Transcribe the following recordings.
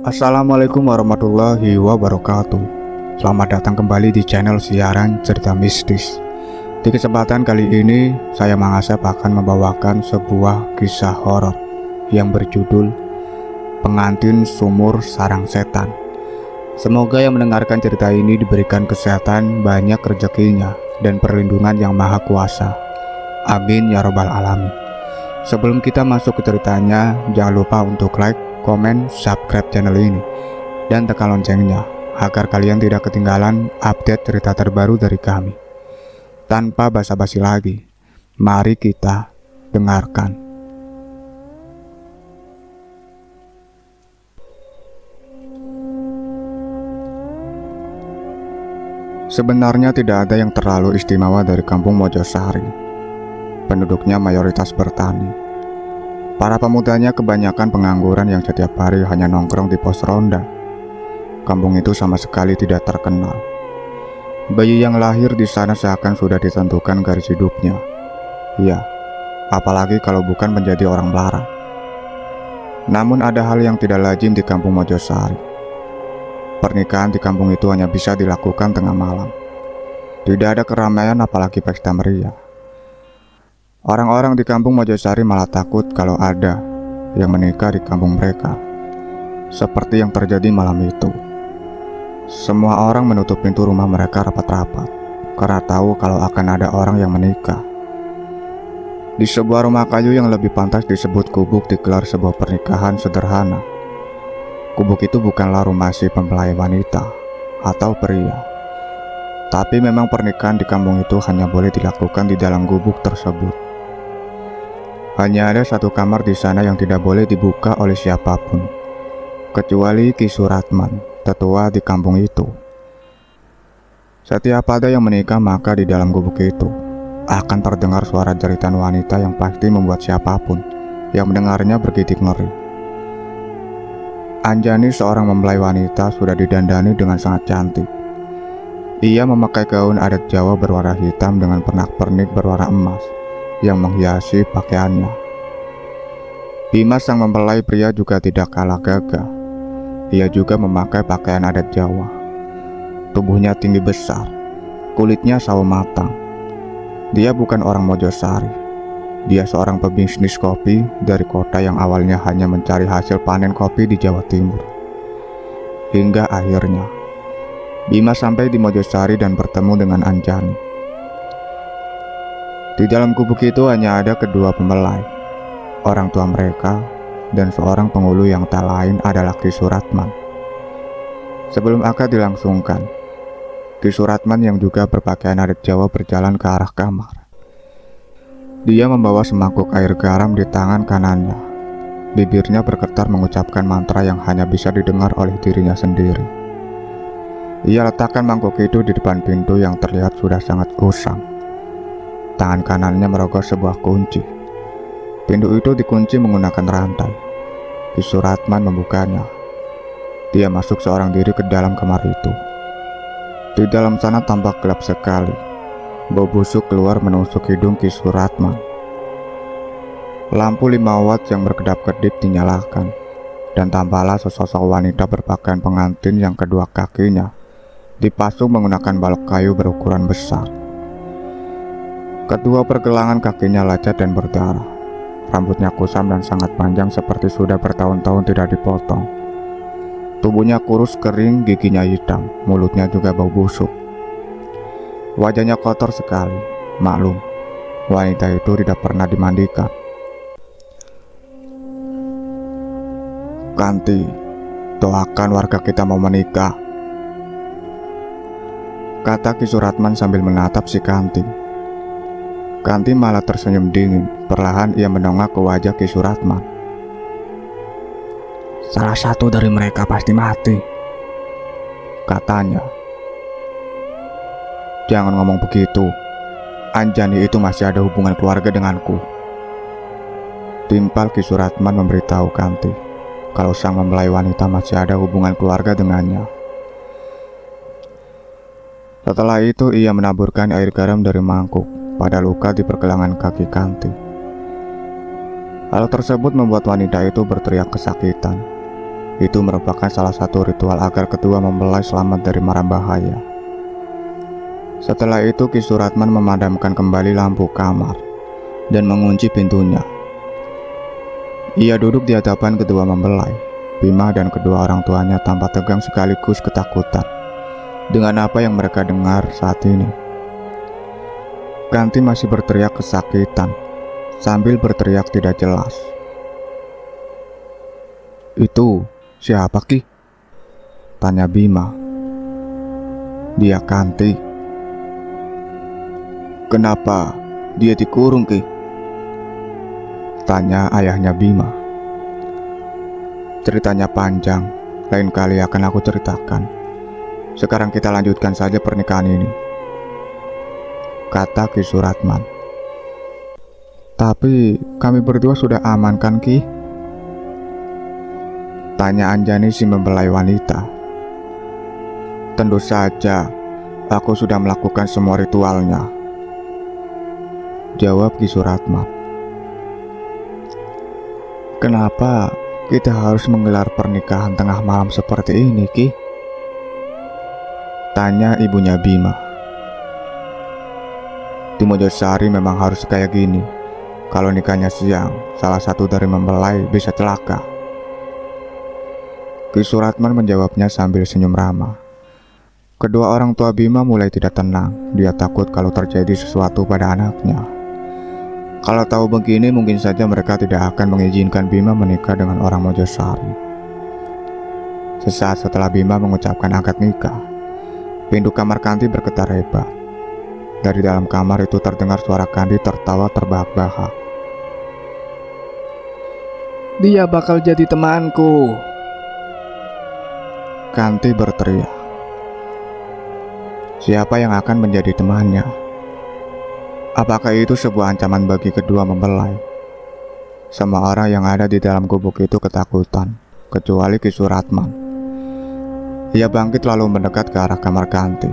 Assalamualaikum warahmatullahi wabarakatuh. Selamat datang kembali di channel siaran cerita mistis. Di kesempatan kali ini, saya Mang Asep akan membawakan sebuah kisah horor yang berjudul Pengantin Sumur Sarang Setan. Semoga yang mendengarkan cerita ini diberikan kesehatan, banyak rezekinya, dan perlindungan yang maha kuasa. Amin ya robbal alamin. Sebelum kita masuk ke ceritanya, jangan lupa untuk like, komen, subscribe channel ini, dan tekan loncengnya agar kalian tidak ketinggalan update cerita terbaru dari kami. Tanpa basa-basi lagi, mari kita dengarkan. Sebenarnya tidak ada yang terlalu istimewa dari kampung Mojosari. Penduduknya mayoritas bertani. Para pemudanya kebanyakan pengangguran yang setiap hari hanya nongkrong di pos ronda. Kampung itu sama sekali tidak terkenal. Bayi yang lahir di sana seakan sudah ditentukan garis hidupnya. Ya, apalagi kalau bukan menjadi orang melarat. Namun ada hal yang tidak lazim di kampung Mojosari. Pernikahan di kampung itu hanya bisa dilakukan tengah malam. Tidak ada keramaian apalagi pesta meriah. Orang-orang di kampung Mojosari malah takut kalau ada yang menikah di kampung mereka. Seperti yang terjadi malam itu. Semua orang menutup pintu rumah mereka rapat-rapat karena tahu kalau akan ada orang yang menikah. Di sebuah rumah kayu yang lebih pantas disebut gubuk digelar sebuah pernikahan sederhana. Gubuk itu bukanlah rumah si mempelai wanita atau pria. Tapi memang pernikahan di kampung itu hanya boleh dilakukan di dalam gubuk tersebut. Hanya ada satu kamar di sana yang tidak boleh dibuka oleh siapapun, kecuali Ki Suratman, tetua di kampung itu. Setiap ada yang menikah maka di dalam gubuk itu akan terdengar suara jeritan wanita yang pasti membuat siapapun yang mendengarnya bergidik ngeri. Anjani, seorang mempelai wanita, sudah didandani dengan sangat cantik. Ia memakai gaun adat Jawa berwarna hitam dengan pernak-pernik berwarna emas yang menghiasi pakaiannya. Bima, sang mempelai pria, juga tidak kalah gagah. Ia juga memakai pakaian adat Jawa. Tubuhnya tinggi besar, kulitnya sawo matang. Dia bukan orang Mojosari. Dia seorang pebisnis kopi dari kota yang awalnya hanya mencari hasil panen kopi di Jawa Timur. Hingga akhirnya Bima sampai di Mojosari dan bertemu dengan Anjani. Di dalam gubuk itu hanya ada kedua pempelai, orang tua mereka, dan seorang penghulu yang tak lain adalah Ki Suratman. Sebelum akad dilangsungkan, Ki Suratman yang juga berpakaian adat Jawa berjalan ke arah kamar. Dia membawa semangkuk air garam di tangan kanannya. Bibirnya bergetar mengucapkan mantra yang hanya bisa didengar oleh dirinya sendiri. Ia letakkan mangkuk itu di depan pintu yang terlihat sudah sangat usang. Tangan kanannya merogoh sebuah kunci. Pintu itu dikunci menggunakan rantai. Ki Suratman membukanya. Dia masuk seorang diri ke dalam kamar itu. Di dalam sana tampak gelap sekali. Bau busuk keluar menusuk hidung Ki Suratman. Lampu 5 watt yang berkedap-kedip dinyalakan, dan tampaklah sesosok wanita berpakaian pengantin yang kedua kakinya dipasung menggunakan balok kayu berukuran besar. Kedua pergelangan kakinya lecet dan berdarah. Rambutnya kusam dan sangat panjang seperti sudah bertahun-tahun tidak dipotong. Tubuhnya kurus kering, giginya hitam, mulutnya juga bau busuk. Wajahnya kotor sekali. Maklum, wanita itu tidak pernah dimandikan. "Kanti, doakan warga kita mau menikah," kata Ki Suratman sambil menatap si Kanti. Kanti malah tersenyum dingin. Perlahan ia menongak ke wajah Ki Suratman. "Salah satu dari mereka pasti mati," katanya. "Jangan ngomong begitu. Anjani itu masih ada hubungan keluarga denganku," timpal Ki Suratman memberitahu Kanti kalau sang mempelai wanita masih ada hubungan keluarga dengannya. Setelah itu ia menaburkan air garam dari mangkuk pada luka di pergelangan kaki Kanti. Hal tersebut membuat wanita itu berteriak kesakitan. Itu merupakan salah satu ritual agar kedua mempelai selamat dari mara bahaya. Setelah itu Ki Suratman memadamkan kembali lampu kamar dan mengunci pintunya. Ia duduk di hadapan kedua mempelai, Bima dan kedua orang tuanya tampak tegang sekaligus ketakutan dengan apa yang mereka dengar saat ini. Kanti masih berteriak kesakitan sambil berteriak tidak jelas. "Itu siapa, Ki?" tanya Bima. "Dia Kanti." "Kenapa dia dikurung, Ki?" tanya ayahnya Bima. "Ceritanya panjang, lain kali akan aku ceritakan. Sekarang kita lanjutkan saja pernikahan ini," kata Ki Suratman. "Tapi kami berdua sudah aman kan, Ki?" tanya Anjani si mempelai wanita. "Tentu saja, aku sudah melakukan semua ritualnya," jawab Ki Suratman. "Kenapa kita harus menggelar pernikahan tengah malam seperti ini, Ki?" tanya ibunya Bima. "Di Mojosari memang harus kayak gini. Kalau nikahnya siang, salah satu dari mempelai bisa celaka." Ki Suratman menjawabnya sambil senyum ramah. Kedua orang tua Bima mulai tidak tenang. Dia takut kalau terjadi sesuatu pada anaknya. Kalau tahu begini, mungkin saja mereka tidak akan mengizinkan Bima menikah dengan orang Mojosari. Sesaat setelah Bima mengucapkan akad nikah, pintu kamar Kanti bergetar hebat. Dari dalam kamar itu terdengar suara Kanti tertawa terbahak-bahak. "Dia bakal jadi temanku," Kanti berteriak. Siapa yang akan menjadi temannya? Apakah itu sebuah ancaman bagi kedua mempelai? Semua orang yang ada di dalam gubuk itu ketakutan, kecuali Ki Suratman. Ia bangkit lalu mendekat ke arah kamar Kanti.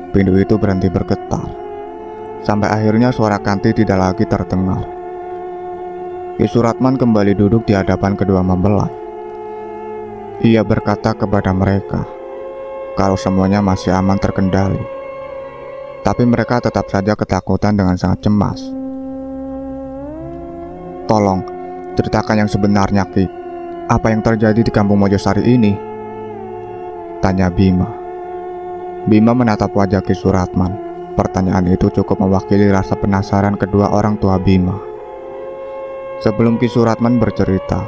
Pintu itu berhenti bergetar. Sampai akhirnya suara Kanti tidak lagi terdengar. Ki Suratman kembali duduk di hadapan kedua mempelai. Ia berkata kepada mereka kalau semuanya masih aman terkendali. Tapi mereka tetap saja ketakutan dengan sangat cemas. "Tolong, ceritakan yang sebenarnya, Ki. Apa yang terjadi di kampung Mojosari ini?" tanya Bima. Bima menatap wajah Ki Suratman. Pertanyaan itu cukup mewakili rasa penasaran kedua orang tua Bima. Sebelum Ki Suratman bercerita,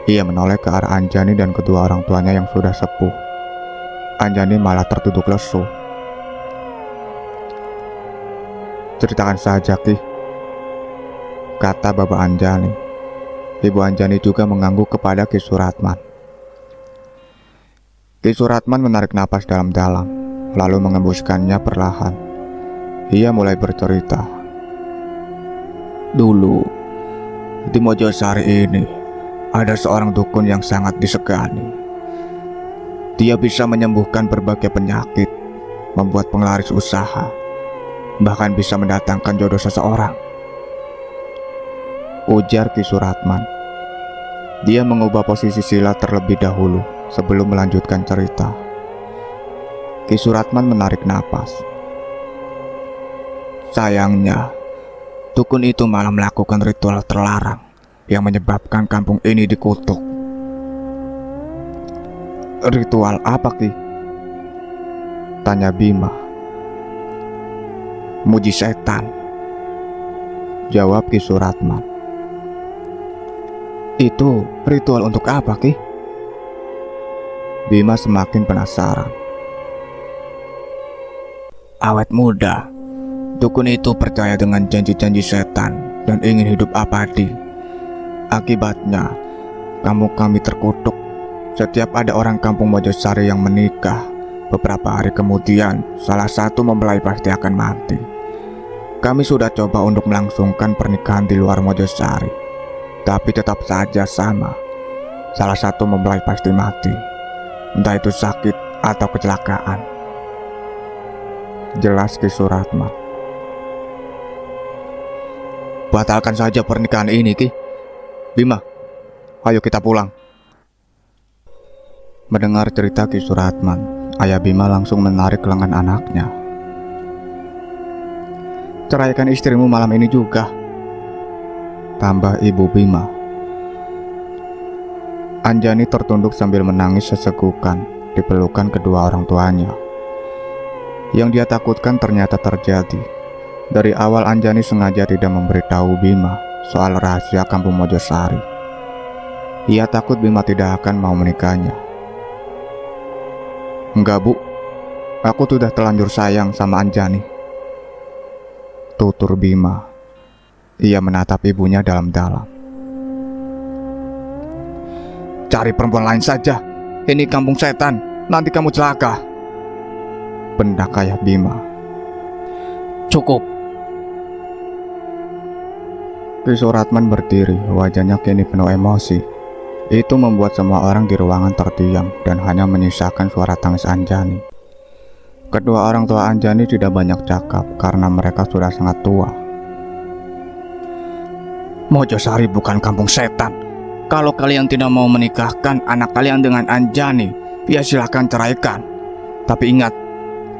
ia menoleh ke arah Anjani dan kedua orang tuanya yang sudah sepuh. Anjani malah tertunduk lesu. "Ceritakan saja, Ki," kata Bapak Anjani. Ibu Anjani juga mengangguk kepada Ki Suratman. Ki Suratman menarik napas dalam-dalam, lalu mengembuskannya perlahan. Ia mulai bercerita. "Dulu, di Mojosari ini, ada seorang dukun yang sangat disegani. Dia bisa menyembuhkan berbagai penyakit, membuat penglaris usaha, bahkan bisa mendatangkan jodoh seseorang," ujar Ki Suratman. Dia mengubah posisi sila terlebih dahulu sebelum melanjutkan cerita. Ki Suratman menarik napas. "Sayangnya, dukun itu malah melakukan ritual terlarang yang menyebabkan kampung ini dikutuk." "Ritual apa, Ki?" tanya Bima. "Muji setan," jawab Ki Suratman. "Itu ritual untuk apa, Ki?" Bima semakin penasaran. "Awet muda, dukun itu percaya dengan janji-janji setan dan ingin hidup abadi. Akibatnya, kampung kami terkutuk. Setiap ada orang kampung Mojosari yang menikah, beberapa hari kemudian salah satu mempelai pasti akan mati. Kami sudah coba untuk melangsungkan pernikahan di luar Mojosari, tapi tetap saja sama. Salah satu mempelai pasti mati, entah itu sakit atau kecelakaan," jelas Ki Suratman. "Batalkan saja pernikahan ini, Ki. Bima, ayo kita pulang," Mendengar cerita Ki Suratman, ayah Bima langsung menarik lengan anaknya. "Ceraikan istrimu malam ini juga," tambah ibu Bima. Anjani tertunduk sambil menangis sesegukan di pelukan kedua orang tuanya. Yang dia takutkan ternyata terjadi. Dari awal Anjani sengaja tidak memberitahu Bima soal rahasia kampung Mojosari. Ia takut Bima tidak akan mau menikahnya. "Enggak, Bu. Aku sudah terlanjur sayang sama Anjani," tutur Bima. Ia menatap ibunya dalam-dalam. "Cari perempuan lain saja. Ini kampung setan. Nanti kamu celaka," bendak ayah Bima. Cukup. Ki Suratman berdiri, wajahnya kini penuh emosi. Itu membuat semua orang di ruangan terdiam dan hanya menyisakan suara tangis Anjani. Kedua orang tua Anjani tidak banyak cakap karena mereka sudah sangat tua. Mojosari bukan kampung setan. Kalau kalian tidak mau menikahkan anak kalian dengan Anjani, ya silahkan ceraikan. Tapi ingat,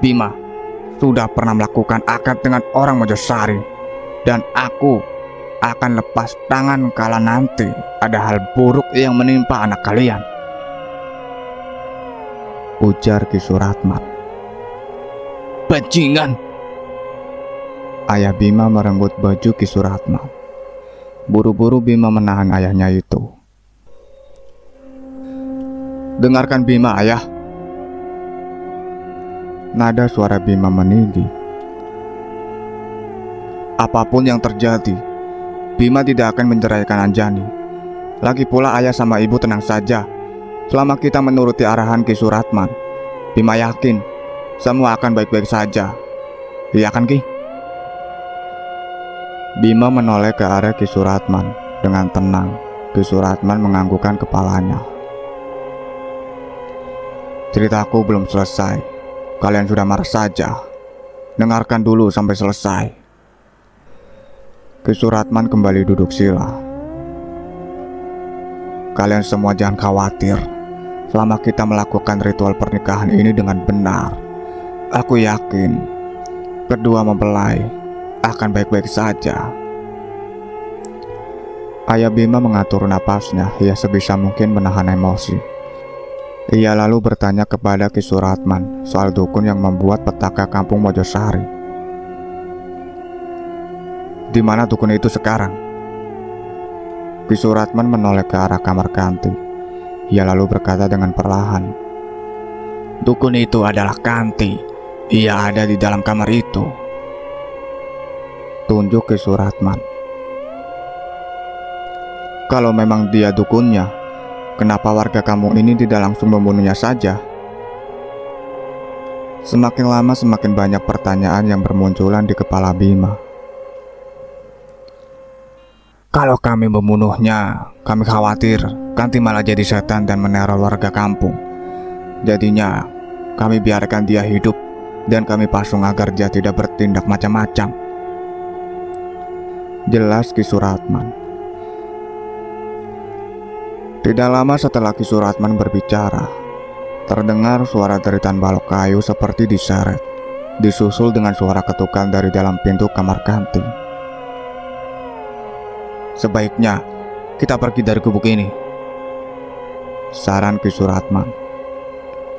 Bima sudah pernah melakukan akad dengan orang Mojosari. Dan aku akan lepas tangan kala nanti ada hal buruk yang menimpa anak kalian, ujar Ki Suratman. "Bajingan!" Ayah Bima merenggut baju Ki Suratman. Buru-buru Bima menahan ayahnya itu. "Dengarkan Bima, ayah." Nada suara Bima meninggi. "Apapun yang terjadi, Bima tidak akan menceraikan Anjani. Lagi pula ayah sama ibu tenang saja. Selama kita menuruti arahan Ki Suratman, Bima yakin semua akan baik-baik saja. Iya kan, Ki?" Bima menoleh ke arah Ki Suratman. Dengan tenang, Ki Suratman menganggukkan kepalanya. "Ceritaku belum selesai. Kalian sudah marah saja. Dengarkan dulu sampai selesai." Ki Suratman kembali duduk sila. "Kalian semua jangan khawatir. Selama kita melakukan ritual pernikahan ini dengan benar, aku yakin kedua mempelai akan baik-baik saja." Ayah Bima mengatur napasnya. Ia sebisa mungkin menahan emosi. Ia lalu bertanya kepada Ki Suratman soal dukun yang membuat petaka kampung Mojosari. "Di mana dukun itu sekarang?" Ki Suratman menoleh ke arah kamar Kanti. Ia lalu berkata dengan perlahan, "Dukun itu adalah Kanti. Ia ada di dalam kamar itu," tunjuk Ki Suratman. "Kalau memang dia dukunnya, kenapa warga kampung ini tidak langsung membunuhnya saja?" Semakin lama semakin banyak pertanyaan yang bermunculan di kepala Bima. "Kalau kami membunuhnya, kami khawatir Kanti malah jadi setan dan meneror warga kampung. Jadinya kami biarkan dia hidup dan kami pasung agar dia tidak bertindak macam-macam," jelas Ki Suratman. Tidak lama setelah Ki Suratman berbicara, terdengar suara deritan balok kayu seperti diseret, disusul dengan suara ketukan dari dalam pintu kamar Kanti. "Sebaiknya kita pergi dari gubuk ini," saran Ki Suratman.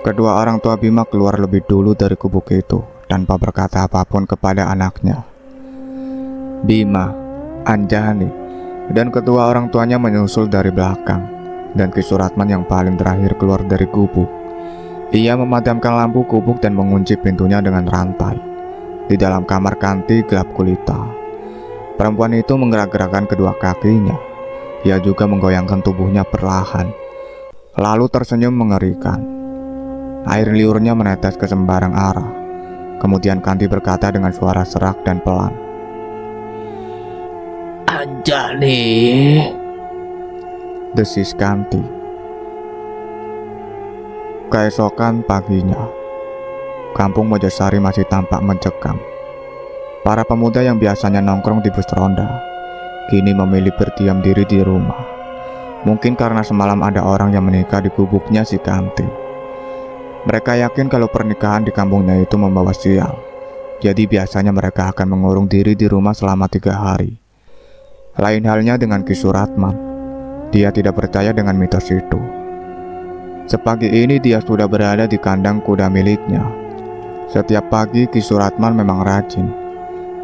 Kedua orang tua Bima keluar lebih dulu dari gubuk itu tanpa berkata apapun kepada anaknya. Bima, Anjani, dan kedua orang tuanya menyusul dari belakang, dan Ki Suratman yang paling terakhir keluar dari gubuk. Ia memadamkan lampu gubuk dan mengunci pintunya dengan rantai. Di dalam kamar Kanti gelap gulita. Perempuan itu menggerak-gerakkan kedua kakinya. Ia juga menggoyangkan tubuhnya perlahan, lalu tersenyum mengerikan. Air liurnya menetes ke sembarang arah. Kemudian Kanti berkata dengan suara serak dan pelan, "Anjani," desis Kanti. Keesokan paginya, kampung Mojosari masih tampak mencekam. Para pemuda yang biasanya nongkrong di bus ronda, kini memilih berdiam diri di rumah. Mungkin karena semalam ada orang yang menikah di gubuknya si Kanti. Mereka yakin kalau pernikahan di kampungnya itu membawa sial. Jadi biasanya mereka akan mengurung diri di rumah selama 3 hari. Lain halnya dengan Ki Suratman. Dia tidak percaya dengan mitos itu. Sepagi ini dia sudah berada di kandang kuda miliknya. Setiap pagi Ki Suratman memang rajin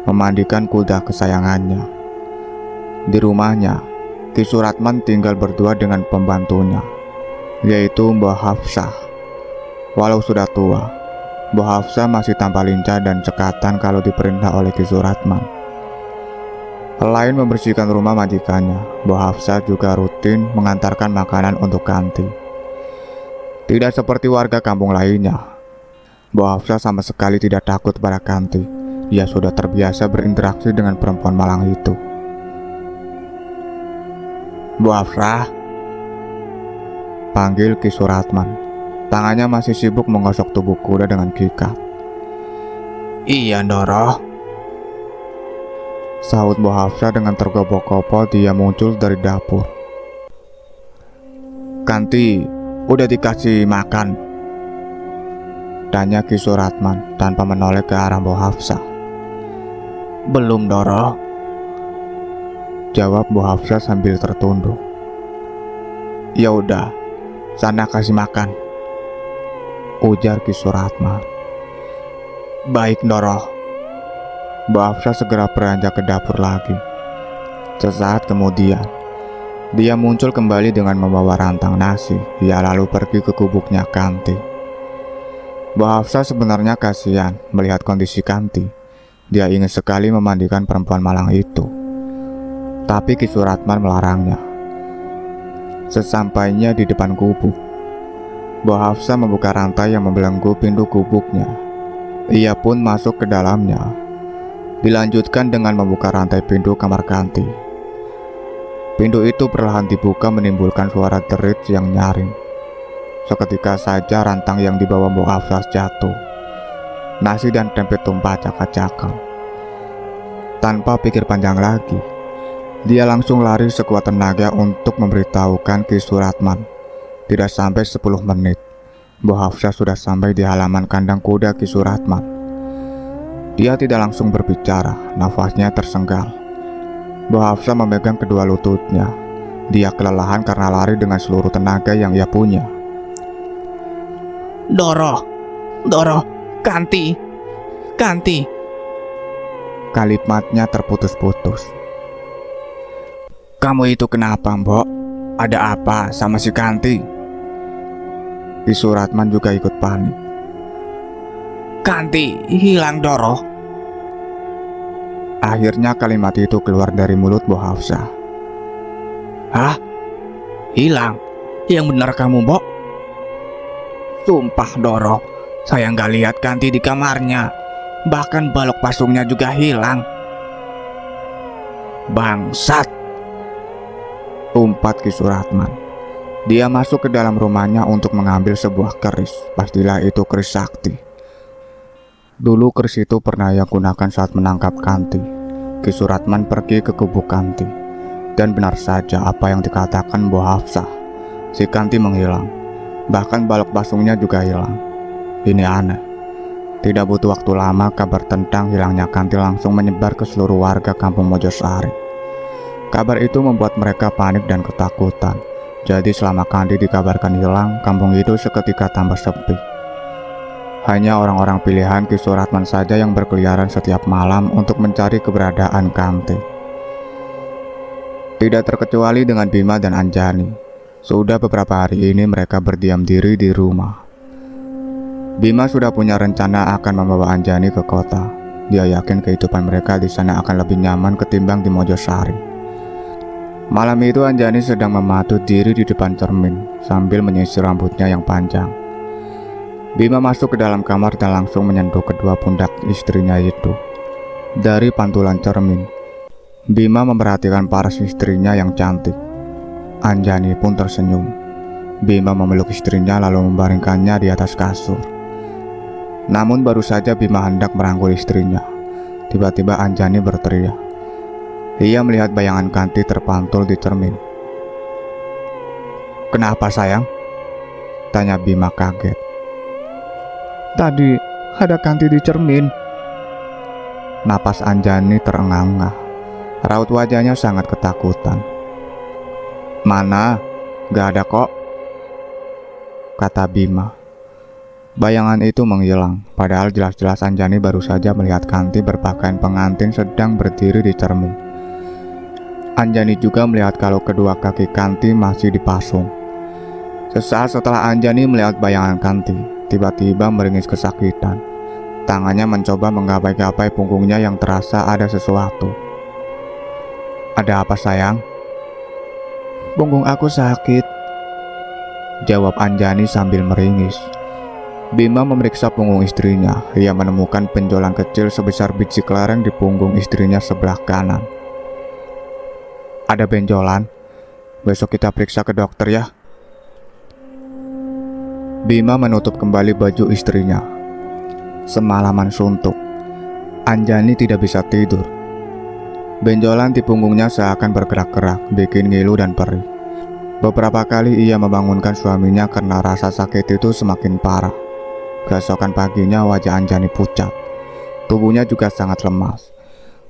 memandikan kuda kesayangannya. Di rumahnya, Ki Suratman tinggal berdua dengan pembantunya, yaitu Mbah Hafsah. Walau sudah tua, Mbah Hafsah masih tampak lincah dan cekatan kalau diperintah oleh Ki Suratman. Selain membersihkan rumah majikannya, Mbah Hafsah juga rutin mengantarkan makanan untuk Kanti. Tidak seperti warga kampung lainnya, Mbah Hafsah sama sekali tidak takut pada Kanti. Dia sudah terbiasa berinteraksi dengan perempuan malang itu. "Mbah Hafsah," panggil Ki Suratman. Tangannya masih sibuk menggosok tubuh kuda dengan gikat. "Iya, Ndoro," sahut Mbah Hafsah dengan tergopoh-gopoh. Dia muncul dari dapur. "Kanti udah dikasih makan?" tanya Ki Suratman tanpa menoleh ke arah Mbah Hafsah. "Belum, Ndoro," jawab Mbah Hafsah sambil tertunduk. "Ya udah, sana kasih makan," ujar Ki Suratman. "Baik, Ndoro." Mbah Hafsah segera beranjak ke dapur lagi. Sesaat kemudian, dia muncul kembali dengan membawa rantang nasi. Dia lalu pergi ke gubuknya Kanti. Mbah Hafsah sebenarnya kasihan melihat kondisi Kanti. Dia ingin sekali memandikan perempuan malang itu, tapi Ki Suratman melarangnya. Sesampainya di depan gubuk, Mbah Hafsah membuka rantai yang membelenggu pintu gubuknya. Ia pun masuk ke dalamnya. Dilanjutkan dengan membuka rantai pintu kamar Kanti. Pintu itu perlahan dibuka menimbulkan suara derit yang nyaring. Seketika saja rantang yang dibawa Mbah Hafsah jatuh. Nasi dan tempe tumpah acak-acakan. Tanpa pikir panjang lagi, dia langsung lari sekuat tenaga untuk memberitahukan Ki Suratman. Tidak sampai 10 menit, Mbah Hafsah sudah sampai di halaman kandang kuda Ki Suratman. Dia tidak langsung berbicara, nafasnya tersenggal. Mbah Hafsah memegang kedua lututnya. Dia kelelahan karena lari dengan seluruh tenaga yang ia punya. "Ndoro, Kanti. Kalimatnya terputus-putus. "Kamu itu kenapa, Mbok? Ada apa sama si Kanti?" Ki Suratman juga ikut panik. "Kanti hilang, Ndoro." Akhirnya kalimat itu keluar dari mulut Mbah Hafsah. "Hah? Hilang? Yang benar kamu, Mbok?" "Sumpah, Ndoro, saya nggak lihat Kanti di kamarnya. Bahkan balok pasungnya juga hilang." "Bangsat!" umpat Ki Suratman. Dia masuk ke dalam rumahnya untuk mengambil sebuah keris. Pastilah itu keris sakti. Dulu keris itu pernah ia gunakan saat menangkap Kanti. Ki Suratman pergi ke gubuk Kanti. Dan benar saja apa yang dikatakan Mbah Hafsah. Si Kanti menghilang. Bahkan balok pasungnya juga hilang. Ini aneh. Tidak butuh waktu lama, kabar tentang hilangnya Kanti langsung menyebar ke seluruh warga kampung Mojosari. Kabar itu membuat mereka panik dan ketakutan. Jadi selama Kanti dikabarkan hilang, kampung itu seketika tambah sepi. Hanya orang-orang pilihan Ki Suratman saja yang berkeliaran setiap malam untuk mencari keberadaan Kanti. Tidak terkecuali dengan Bima dan Anjani. Sudah beberapa hari ini mereka berdiam diri di rumah. Bima sudah punya rencana akan membawa Anjani ke kota. Dia yakin kehidupan mereka di sana akan lebih nyaman ketimbang di Mojosari. Malam itu Anjani sedang mematut diri di depan cermin sambil menyisir rambutnya yang panjang. Bima masuk ke dalam kamar dan langsung menyentuh kedua pundak istrinya itu. Dari pantulan cermin, Bima memperhatikan paras istrinya yang cantik. Anjani pun tersenyum. Bima memeluk istrinya lalu membaringkannya di atas kasur. Namun baru saja Bima hendak merangkul istrinya, tiba-tiba Anjani berteriak. Ia melihat bayangan Kanti terpantul di cermin. Kenapa sayang? Tanya Bima kaget. Tadi ada Kanti di cermin. Napas Anjani terengah-engah. Raut wajahnya sangat ketakutan. Mana? Gak ada kok, kata Bima. Bayangan itu menghilang, padahal jelas-jelas Anjani baru saja melihat Kanti berpakaian pengantin sedang berdiri di cermin. Anjani juga melihat kalau kedua kaki Kanti masih dipasung. Sesaat setelah Anjani melihat bayangan Kanti, tiba-tiba meringis kesakitan. Tangannya mencoba menggapai-gapai punggungnya yang terasa ada sesuatu. Ada apa sayang? Punggung aku sakit, jawab Anjani sambil meringis. Bima memeriksa punggung istrinya. Ia menemukan benjolan kecil sebesar biji kelereng di punggung istrinya sebelah kanan. Ada benjolan? Besok kita periksa ke dokter ya. Bima menutup kembali baju istrinya. Semalaman suntuk, Anjani tidak bisa tidur. Benjolan di punggungnya seakan bergerak-gerak, bikin ngilu dan perih. Beberapa kali ia membangunkan suaminya karena rasa sakit itu semakin parah. Keesokan paginya wajah Anjani pucat. Tubuhnya juga sangat lemas.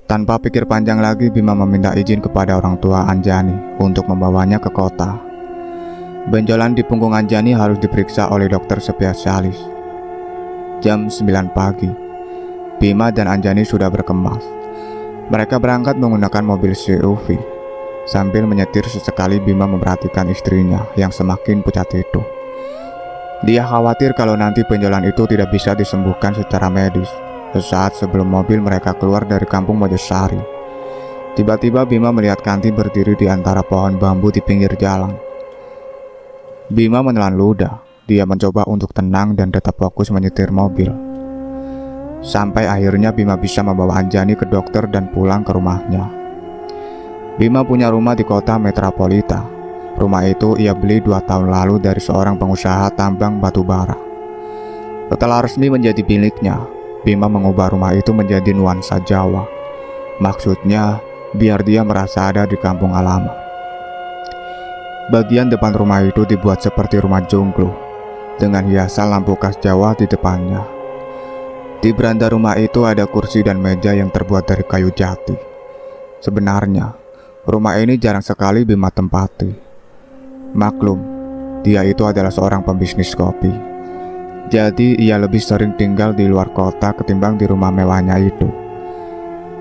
Tanpa pikir panjang lagi, Bima meminta izin kepada orang tua Anjani untuk membawanya ke kota. Benjolan di punggung Anjani harus diperiksa oleh dokter spesialis. Jam 9 pagi, Bima dan Anjani sudah berkemas. Mereka berangkat menggunakan mobil SUV. Sambil menyetir sesekali, Bima memperhatikan istrinya yang semakin pucat itu. Dia khawatir kalau nanti benjolan itu tidak bisa disembuhkan secara medis. Sesaat sebelum mobil mereka keluar dari kampung Mojosari, tiba-tiba Bima melihat Kanti berdiri di antara pohon bambu di pinggir jalan. Bima menelan ludah. Dia mencoba untuk tenang dan tetap fokus menyetir mobil. Sampai akhirnya Bima bisa membawa Anjani ke dokter dan pulang ke rumahnya. Bima punya rumah di kota Metropolita. Rumah itu ia beli 2 tahun lalu dari seorang pengusaha tambang batu bara. Setelah resmi menjadi miliknya, Bima mengubah rumah itu menjadi nuansa Jawa. Maksudnya, biar dia merasa ada di kampung halaman. Bagian depan rumah itu dibuat seperti rumah jonglo, dengan hiasan lampu khas Jawa di depannya. Di beranda rumah itu ada kursi dan meja yang terbuat dari kayu jati. Sebenarnya, rumah ini jarang sekali Bima tempati. Maklum, dia itu adalah seorang pembisnis kopi. Jadi ia lebih sering tinggal di luar kota ketimbang di rumah mewahnya itu.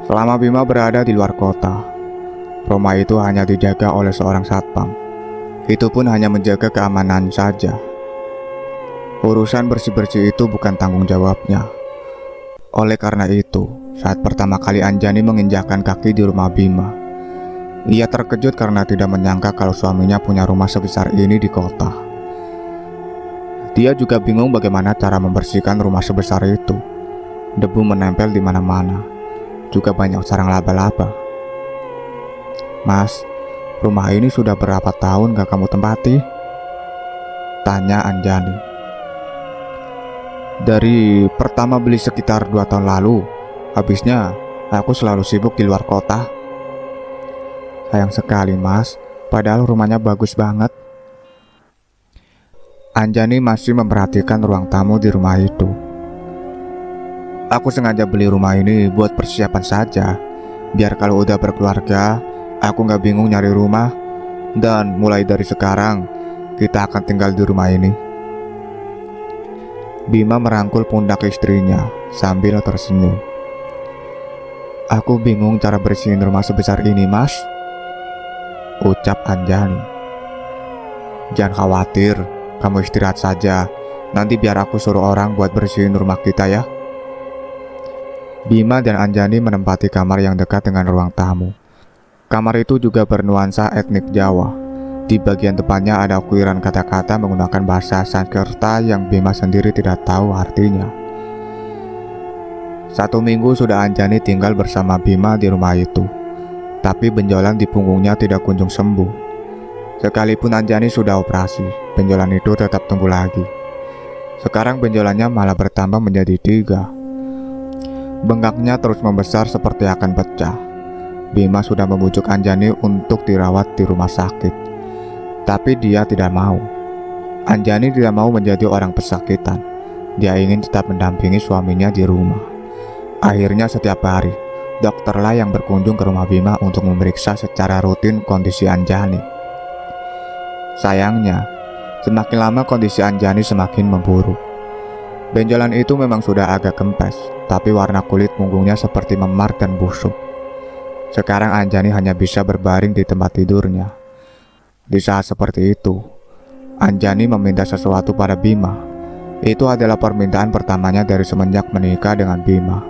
Selama Bima berada di luar kota, rumah itu hanya dijaga oleh seorang satpam. Itu pun hanya menjaga keamanan saja. Urusan bersih-bersih itu bukan tanggung jawabnya. Oleh karena itu, saat pertama kali Anjani menginjakkan kaki di rumah Bima, ia terkejut karena tidak menyangka kalau suaminya punya rumah sebesar ini di kota. Dia juga bingung bagaimana cara membersihkan rumah sebesar itu. Debu menempel di mana-mana, juga banyak sarang laba-laba. "Mas, rumah ini sudah berapa tahun gak kamu tempati?" tanya Anjani. "Dari pertama beli sekitar 2 tahun lalu. Habisnya aku selalu sibuk di luar kota." "Sayang sekali mas, padahal rumahnya bagus banget." Anjani masih memperhatikan ruang tamu di rumah itu. "Aku sengaja beli rumah ini buat persiapan saja, biar kalau udah berkeluarga, aku gak bingung nyari rumah. Dan mulai dari sekarang, kita akan tinggal di rumah ini." Bima merangkul pundak istrinya sambil tersenyum. "Aku bingung cara bersihin rumah sebesar ini mas," ucap Anjani. "Jangan khawatir, kamu istirahat saja. Nanti biar aku suruh orang buat bersihin rumah kita ya." Bima dan Anjani menempati kamar yang dekat dengan ruang tamu. Kamar itu juga bernuansa etnik Jawa. Di bagian depannya ada ukiran kata-kata menggunakan bahasa Sanskerta yang Bima sendiri tidak tahu artinya. 1 minggu sudah Anjani tinggal bersama Bima di rumah itu, tapi benjolan di punggungnya tidak kunjung sembuh. Sekalipun Anjani sudah operasi, benjolan itu tetap tumbuh lagi. Sekarang benjolannya malah bertambah menjadi 3. Bengkaknya terus membesar seperti akan pecah. Bima sudah membujuk Anjani untuk dirawat di rumah sakit. Tapi dia tidak mau. Anjani tidak mau menjadi orang pesakitan. Dia ingin tetap mendampingi suaminya di rumah. Akhirnya setiap hari, dokterlah yang berkunjung ke rumah Bima untuk memeriksa secara rutin kondisi Anjani. Sayangnya, semakin lama kondisi Anjani semakin memburuk. Benjolan itu memang sudah agak kempes, tapi warna kulit punggungnya seperti memar dan busuk. Sekarang Anjani hanya bisa berbaring di tempat tidurnya. Di saat seperti itu, Anjani meminta sesuatu pada Bima. Itu adalah permintaan pertamanya dari semenjak menikah dengan Bima.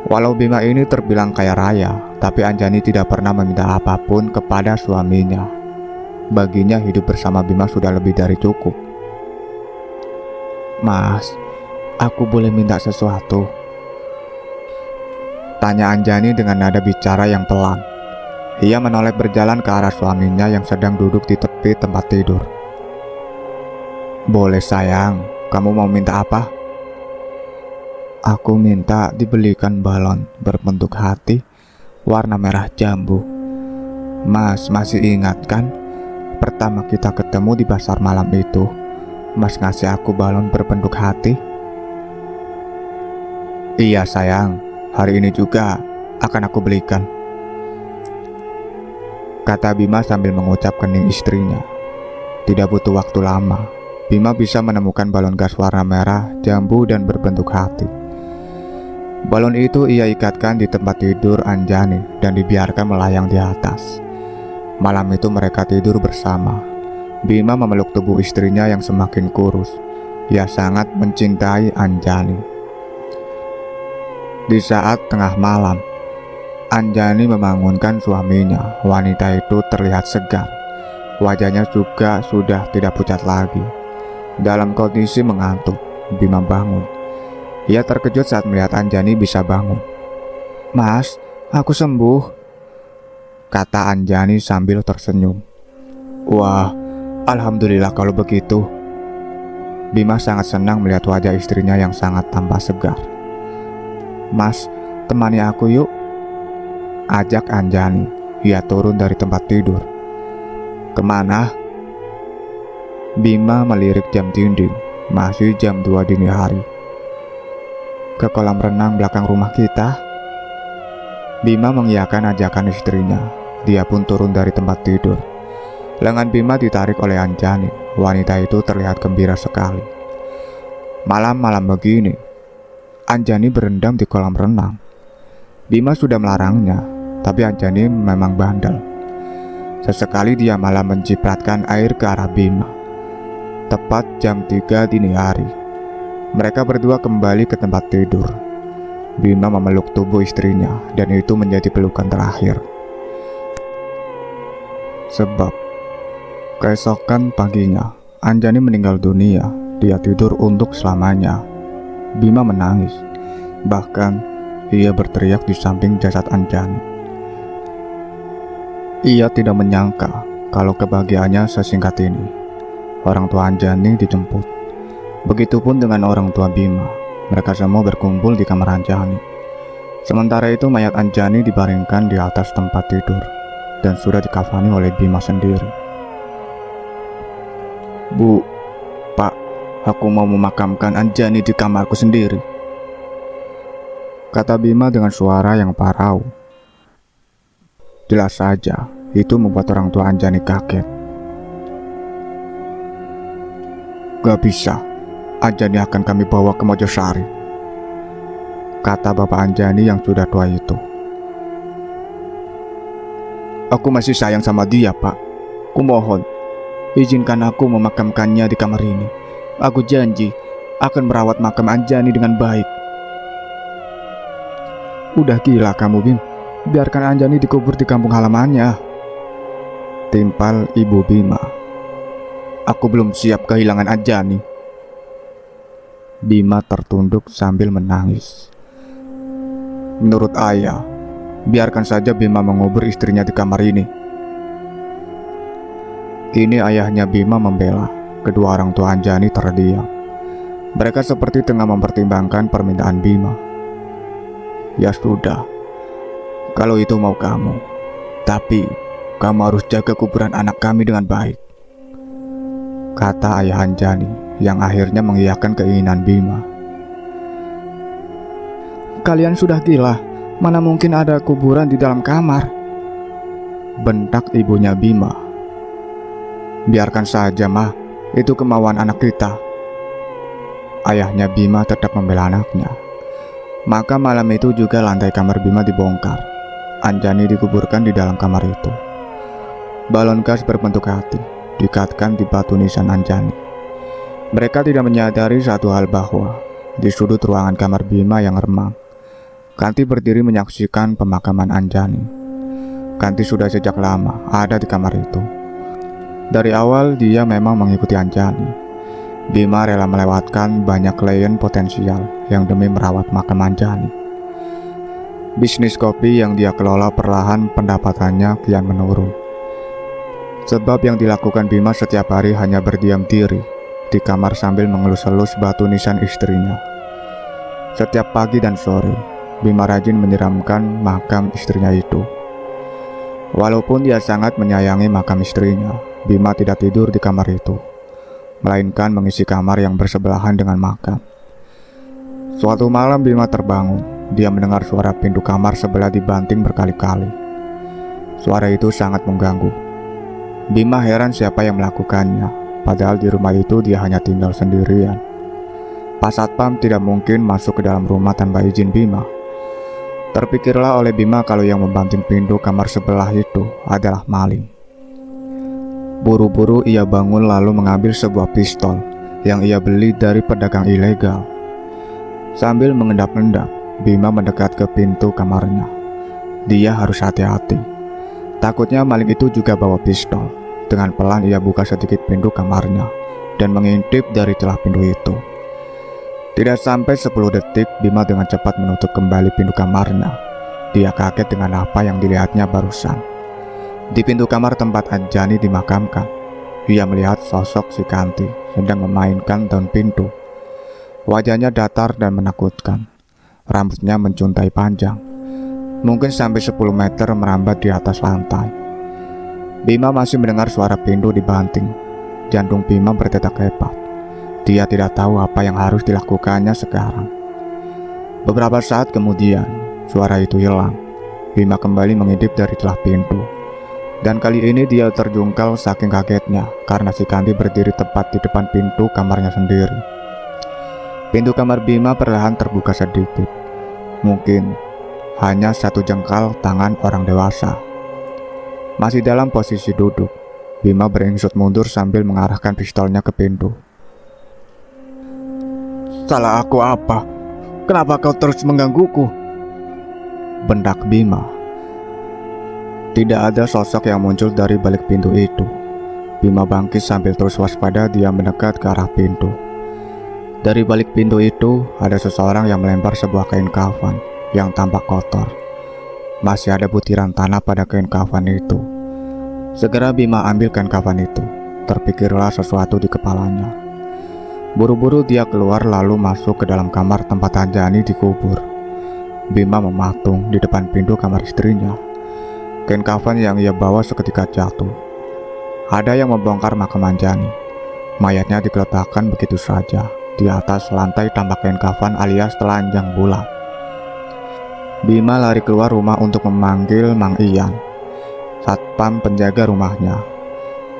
Walau Bima ini terbilang kaya raya, tapi Anjani tidak pernah meminta apapun kepada suaminya. Baginya hidup bersama Bima sudah lebih dari cukup. "Mas, aku boleh minta sesuatu?" tanya Anjani dengan nada bicara yang pelan. Ia menoleh berjalan ke arah suaminya yang sedang duduk di tepi tempat tidur. "Boleh sayang, kamu mau minta apa?" "Aku minta dibelikan balon berbentuk hati warna merah jambu. Mas masih ingat kan? Pertama kita ketemu di pasar malam itu, Mas ngasih aku balon berbentuk hati." "Iya sayang, hari ini juga akan aku belikan," kata Bima sambil mengucap kening istrinya. Tidak butuh waktu lama, Bima bisa menemukan balon gas warna merah, jambu dan berbentuk hati. Balon itu ia ikatkan di tempat tidur Anjani dan dibiarkan melayang di atas. Malam itu mereka tidur bersama. Bima memeluk tubuh istrinya yang semakin kurus. Ia sangat mencintai Anjani. Di saat tengah malam, Anjani membangunkan suaminya. Wanita itu terlihat segar. Wajahnya juga sudah tidak pucat lagi. Dalam kondisi mengantuk, Bima bangun. Ia terkejut saat melihat Anjani bisa bangun. "Mas, aku sembuh," kata Anjani sambil tersenyum. "Wah, alhamdulillah kalau begitu." Bima sangat senang melihat wajah istrinya yang sangat tampak segar. "Mas, temani aku yuk," ajak Anjani. Ia turun dari tempat tidur. "Kemana?" Bima melirik jam dinding. Masih jam 2 dini hari. "Ke kolam renang belakang rumah kita." Bima mengiyakan ajakan istrinya. Dia pun turun dari tempat tidur. Lengan Bima ditarik oleh Anjani. Wanita itu terlihat gembira sekali. Malam-malam begini, Anjani berendam di kolam renang. Bima sudah melarangnya, tapi Anjani memang bandel. Sesekali dia malah mencipratkan air ke arah Bima. Tepat jam 3 dini hari, mereka berdua kembali ke tempat tidur. Bima memeluk tubuh istrinya dan itu menjadi pelukan terakhir. Sebab keesokan paginya Anjani meninggal dunia. Dia tidur untuk selamanya. Bima menangis. Bahkan ia berteriak di samping jasad Anjani. Ia tidak menyangka kalau kebahagiaannya sesingkat ini. Orang tua Anjani dijemput. Begitupun dengan orang tua Bima. Mereka semua berkumpul di kamar Anjani. Sementara itu mayat Anjani dibaringkan di atas tempat tidur dan sudah dikafani oleh Bima sendiri. "Bu, Pak, aku mau memakamkan Anjani di kamarku sendiri," kata Bima dengan suara yang parau. Jelas saja, itu membuat orang tua Anjani kaget. "Gak bisa, Anjani akan kami bawa ke Mojosari," kata bapak Anjani yang sudah tua itu. "Aku masih sayang sama dia, Pak. Kumohon, izinkan aku memakamkannya di kamar ini. Aku janji akan merawat makam Anjani dengan baik." "Udah gila kamu, Bim. Biarkan Anjani dikubur di kampung halamannya," timpal ibu Bima. "Aku belum siap kehilangan Anjani." Bima tertunduk sambil menangis. "Menurut ayah, biarkan saja Bima mengubur istrinya di kamar ini." Kini ayahnya Bima membela. Kedua orang tua Anjani terdiam. Mereka seperti tengah mempertimbangkan permintaan Bima. "Ya sudah, kalau itu mau kamu. Tapi kamu harus jaga kuburan anak kami dengan baik," kata ayah Anjani yang akhirnya mengiyakan keinginan Bima. Kalian sudah gila, mana mungkin ada kuburan di dalam kamar? Bentak ibunya Bima. Biarkan saja mah, itu kemauan anak kita. Ayahnya Bima tetap membela anaknya. Maka malam itu juga lantai kamar Bima dibongkar. Anjani dikuburkan di dalam kamar itu. Balon gas berbentuk hati diikatkan di batu nisan Anjani. Mereka tidak menyadari satu hal, bahwa di sudut ruangan kamar Bima yang remang, Kanti berdiri menyaksikan pemakaman Anjani. Kanti sudah sejak lama ada di kamar itu. Dari awal dia memang mengikuti Anjani. Bima rela melewatkan banyak klien potensial yang demi merawat makam Anjani. Bisnis kopi yang dia kelola perlahan pendapatannya kian menurun. Sebab yang dilakukan Bima setiap hari hanya berdiam diri di kamar sambil mengelus-elus batu nisan istrinya. Setiap pagi dan sore, Bima rajin menyiramkan makam istrinya itu. Walaupun dia sangat menyayangi makam istrinya, Bima tidak tidur di kamar itu, melainkan mengisi kamar yang bersebelahan dengan makam. Suatu malam Bima terbangun. Dia mendengar suara pintu kamar sebelah dibanting berkali-kali. Suara itu sangat mengganggu. Bima heran siapa yang melakukannya, padahal di rumah itu dia hanya tinggal sendirian. Pas Satpam tidak mungkin masuk ke dalam rumah tanpa izin Bima. Terpikirlah oleh Bima kalau yang membanting pintu kamar sebelah itu adalah maling. Buru-buru ia bangun lalu mengambil sebuah pistol yang ia beli dari pedagang ilegal. Sambil mengendap-endap, Bima mendekat ke pintu kamarnya. Dia harus hati-hati. Takutnya maling itu juga bawa pistol. Dengan pelan ia buka sedikit pintu kamarnya dan mengintip dari celah pintu itu. Tidak sampai 10 detik, Bima dengan cepat menutup kembali pintu kamarnya. Dia kaget dengan apa yang dilihatnya barusan. Di pintu kamar tempat Anjani dimakamkan, ia melihat sosok si Kanti sedang memainkan daun pintu. Wajahnya datar dan menakutkan. Rambutnya mencuntai panjang, mungkin sampai 10 meter merambat di atas lantai. Bima masih mendengar suara pintu dibanting. Jantung Bima berdetak hebat. Dia tidak tahu apa yang harus dilakukannya sekarang. Beberapa saat kemudian, suara itu hilang. Bima kembali mengintip dari celah pintu. Dan kali ini dia terjungkal saking kagetnya karena si Kanti berdiri tepat di depan pintu kamarnya sendiri. Pintu kamar Bima perlahan terbuka sedikit. Mungkin hanya 1 jengkal tangan orang dewasa. Masih dalam posisi duduk, Bima beringsut mundur sambil mengarahkan pistolnya ke pintu. Salah aku apa? Kenapa kau terus menggangguku? Bentak Bima. Tidak ada sosok yang muncul dari balik pintu itu. Bima bangkit sambil terus waspada. Dia mendekat ke arah pintu. Dari balik pintu itu ada seseorang yang melempar sebuah kain kafan yang tampak kotor. Masih ada butiran tanah pada kain kafan itu. Segera Bima ambil kain kafan itu. Terpikirlah sesuatu di kepalanya. Buru-buru dia keluar lalu masuk ke dalam kamar tempat Anjani dikubur. Bima mematung di depan pintu kamar istrinya. Kain kafan yang ia bawa seketika jatuh. Ada yang membongkar makam Anjani. Mayatnya digeletakkan begitu saja di atas lantai tanpa kain kafan alias telanjang bulat. Bima lari keluar rumah untuk memanggil Mang Ian, satpam penjaga rumahnya.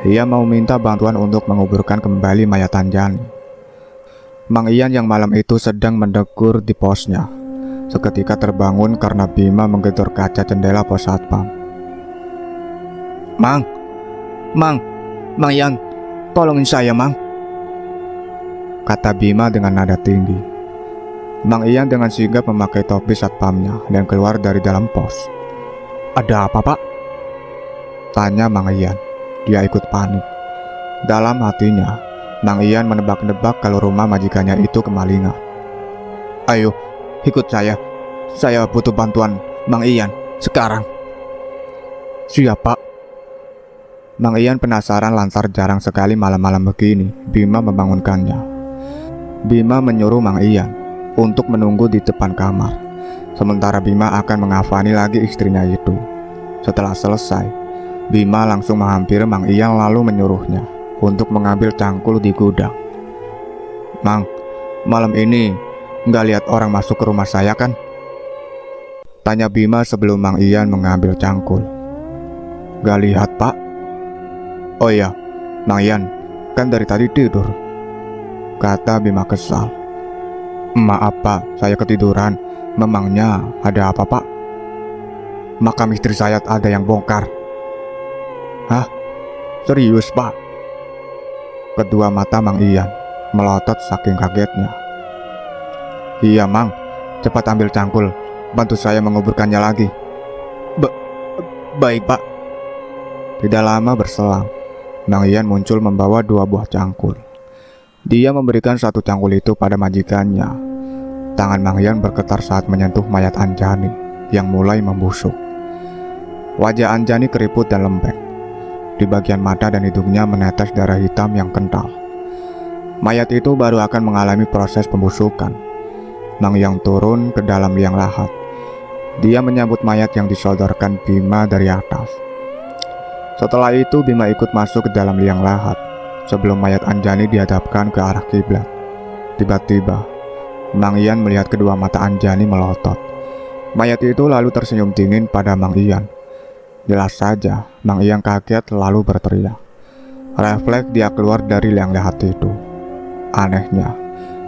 Ia mau minta bantuan untuk menguburkan kembali mayat Anjani. Mang Ian yang malam itu sedang mendekur di posnya, seketika terbangun karena Bima menggedor kaca jendela pos satpam. Mang Ian, tolongin saya, Mang, kata Bima dengan nada tinggi. Mang Ian dengan sigap memakai topi satpamnya dan keluar dari dalam pos. Ada apa, Pak? Tanya Mang Ian. Dia ikut panik. Dalam hatinya, Mang Ian menebak-nebak kalau rumah majikannya itu kemalingan. Ayo, ikut saya. Saya butuh bantuan Mang Ian sekarang. Siap, Pak. Mang Ian penasaran lantaran jarang sekali malam-malam begini Bima membangunkannya. Bima menyuruh Mang Ian untuk menunggu di depan kamar, sementara Bima akan mengafani lagi istrinya itu. Setelah selesai, Bima langsung menghampiri Mang Ian lalu menyuruhnya untuk mengambil cangkul di gudang. Mang, malam ini nggak lihat orang masuk ke rumah saya kan? Tanya Bima sebelum Mang Ian mengambil cangkul. Gak lihat, Pak. Oh iya, Mang Ian kan dari tadi tidur, kata Bima kesal. Maaf Pak, saya ketiduran. Memangnya ada apa Pak? Makam istri saya ada yang bongkar. Hah? Serius Pak? Kedua mata Mang Ian melotot saking kagetnya. Iya Mang, cepat ambil cangkul, bantu saya menguburkannya lagi. Baik Pak. Tidak lama berselang, Mang Ian muncul membawa 2 buah cangkul. Dia memberikan satu cangkul itu pada majikannya. Tangan Mang Ian bergetar saat menyentuh mayat Anjani yang mulai membusuk. Wajah Anjani keriput dan lembek. Di bagian mata dan hidungnya menetes darah hitam yang kental. Mayat itu baru akan mengalami proses pembusukan. Mang Ian turun ke dalam liang lahat. Dia menyambut mayat yang disodorkan Bima dari atas. Setelah itu Bima ikut masuk ke dalam liang lahat sebelum mayat Anjani dihadapkan ke arah kiblat. Tiba-tiba Mang Ian melihat kedua mata Anjani melotot. Mayat itu lalu tersenyum dingin pada Mang Ian. Jelas saja Mang Ian kaget lalu berteriak. Refleks dia keluar dari liang lahat itu. Anehnya,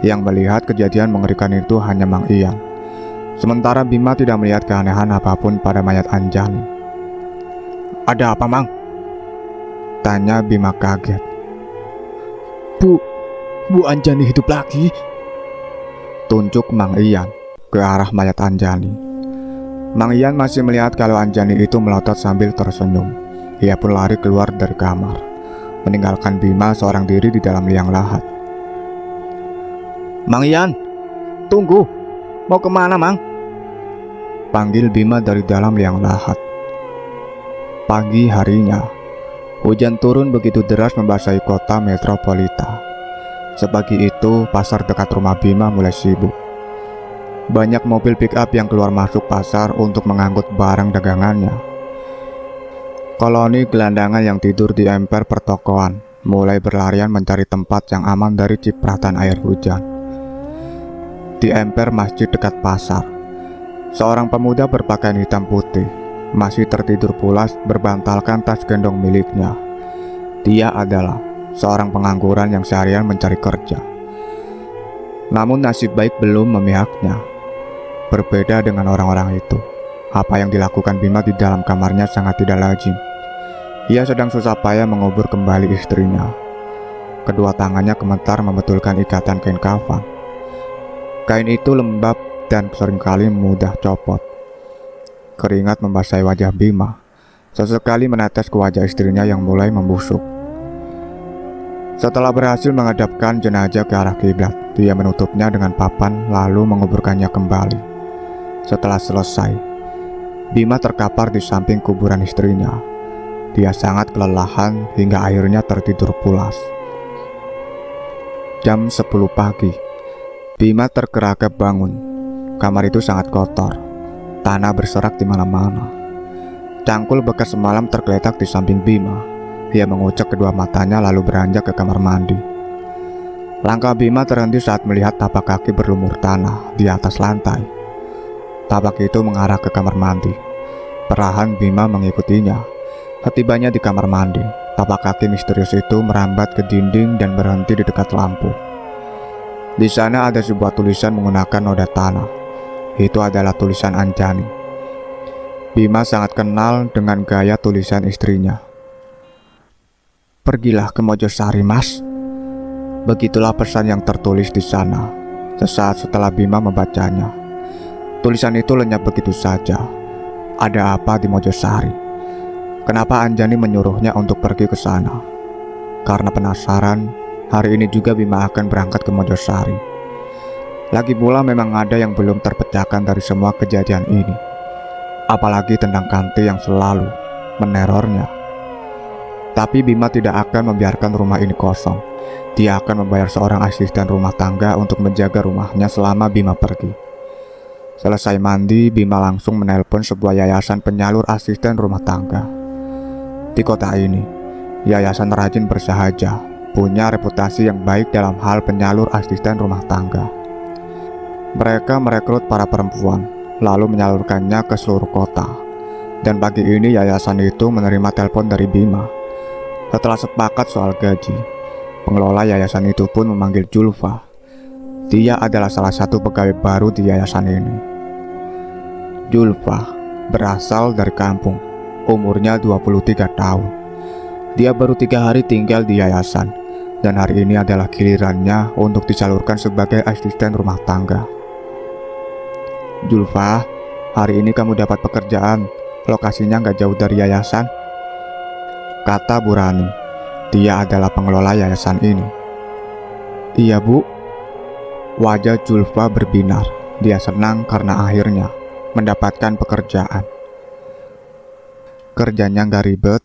yang melihat kejadian mengerikan itu hanya Mang Ian. Sementara Bima tidak melihat keanehan apapun pada mayat Anjani. Ada apa Mang? Tanya Bima kaget. Bu Anjani hidup lagi? Tunjuk Mang Ian ke arah mayat Anjani. Mang Ian masih melihat kalau Anjani itu melotot sambil tersenyum. Ia pun lari keluar dari kamar, meninggalkan Bima seorang diri di dalam liang lahat. Mang Ian, tunggu. Mau kemana Mang? Panggil Bima dari dalam liang lahat. Pagi harinya, hujan turun begitu deras membasahi kota metropolita. Sepagi itu, pasar dekat rumah Bima mulai sibuk. Banyak mobil pick-up yang keluar masuk pasar untuk mengangkut barang dagangannya. Koloni gelandangan yang tidur di emper pertokoan mulai berlarian mencari tempat yang aman dari cipratan air hujan. Di emper masjid dekat pasar, seorang pemuda berpakaian hitam putih masih tertidur pulas berbantalkan tas gendong miliknya. Dia adalah seorang pengangguran yang seharian mencari kerja. Namun nasib baik belum memihaknya. Berbeda dengan orang-orang itu, apa yang dilakukan Bima di dalam kamarnya sangat tidak lazim. Ia sedang susah payah mengubur kembali istrinya. Kedua tangannya gemetar membetulkan ikatan kain kafan. Kain itu lembab dan seringkali mudah copot. Keringat membasahi wajah Bima. Sesekali menetes ke wajah istrinya yang mulai membusuk. Setelah berhasil menghadapkan jenazah ke arah kiblat, dia menutupnya dengan papan lalu menguburkannya kembali. Setelah selesai, Bima terkapar di samping kuburan istrinya. Dia sangat kelelahan hingga akhirnya tertidur pulas. Jam 10 pagi, Bima terkerakap bangun. Kamar itu sangat kotor, tanah berserak di mana-mana. Cangkul bekas semalam tergeletak di samping Bima. Dia mengucek kedua matanya lalu beranjak ke kamar mandi. Langkah Bima terhenti saat melihat tapak kaki berlumur tanah di atas lantai. Tapak itu mengarah ke kamar mandi. Perlahan Bima mengikutinya. Setibanya di kamar mandi, tapak kaki misterius itu merambat ke dinding dan berhenti di dekat lampu. Di sana ada sebuah tulisan menggunakan noda tanah. Itu adalah tulisan Anjani. Bima sangat kenal dengan gaya tulisan istrinya. "Pergilah ke Mojosari, Mas." Begitulah pesan yang tertulis di sana. Sesaat setelah Bima membacanya, tulisan itu lenyap begitu saja. Ada apa di Mojosari? Kenapa Anjani menyuruhnya untuk pergi ke sana? Karena penasaran, hari ini juga Bima akan berangkat ke Mojosari. Lagi pula memang ada yang belum terpecahkan dari semua kejadian ini. Apalagi tentang Kanti yang selalu menerornya. Tapi Bima tidak akan membiarkan rumah ini kosong. Dia akan membayar seorang asisten rumah tangga untuk menjaga rumahnya selama Bima pergi. Selesai mandi, Bima langsung menelpon sebuah yayasan penyalur asisten rumah tangga. Di kota ini, Yayasan Rajin Bersahaja punya reputasi yang baik dalam hal penyalur asisten rumah tangga. Mereka merekrut para perempuan, lalu menyalurkannya ke seluruh kota. Dan pagi ini yayasan itu menerima telepon dari Bima. Setelah sepakat soal gaji, pengelola yayasan itu pun memanggil Julfa. Dia adalah salah satu pegawai baru di yayasan ini. Julfa berasal dari kampung, umurnya 23 tahun. Dia baru 3 hari tinggal di yayasan, dan hari ini adalah gilirannya untuk disalurkan sebagai asisten rumah tangga. Julfa, hari ini kamu dapat pekerjaan. Lokasinya nggak jauh dari yayasan, kata Bu Rani. Dia adalah pengelola yayasan ini. Iya Bu. Wajah Julfa berbinar. Dia senang karena akhirnya mendapatkan pekerjaan. Kerjanya nggak ribet.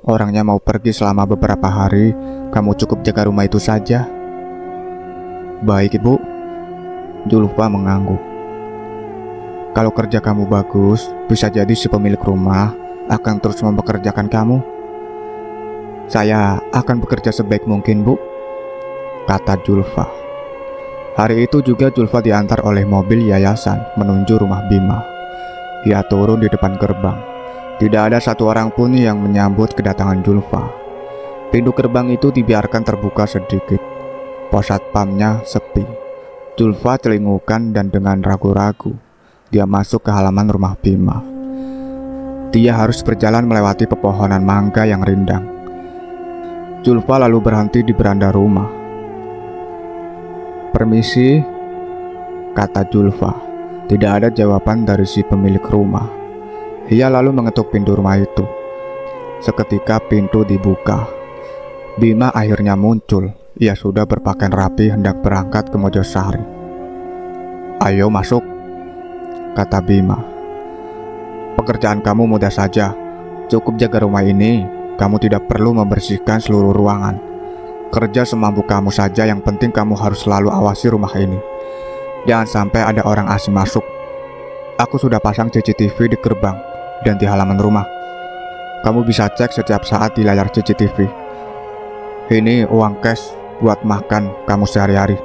Orangnya mau pergi selama beberapa hari. Kamu cukup jaga rumah itu saja. Baik Ibu. Julfa mengangguk. Kalau kerja kamu bagus, bisa jadi si pemilik rumah akan terus mempekerjakan kamu. Saya akan bekerja sebaik mungkin, Bu, kata Julfa. Hari itu juga Julfa diantar oleh mobil yayasan menuju rumah Bima. Ia turun di depan gerbang. Tidak ada satu orang pun yang menyambut kedatangan Julfa. Pintu gerbang itu dibiarkan terbuka sedikit. Pos satpamnya sepi. Julfa celingukan dan dengan ragu-ragu dia masuk ke halaman rumah Bima. Dia harus berjalan melewati pepohonan mangga yang rindang. Julfa lalu berhenti di beranda rumah. Permisi, kata Julfa. Tidak ada jawaban dari si pemilik rumah. Ia lalu mengetuk pintu rumah itu. Seketika pintu dibuka. Bima akhirnya muncul. Ia sudah berpakaian rapi hendak berangkat ke Mojosari. Ayo masuk, kata Bima. Pekerjaan kamu mudah saja. Cukup jaga rumah ini. Kamu tidak perlu membersihkan seluruh ruangan. Kerja semampu kamu saja, yang penting kamu harus selalu awasi rumah ini. Jangan sampai ada orang asing masuk. Aku sudah pasang CCTV di gerbang dan di halaman rumah. Kamu bisa cek setiap saat di layar CCTV. Ini uang cash buat makan kamu sehari-hari.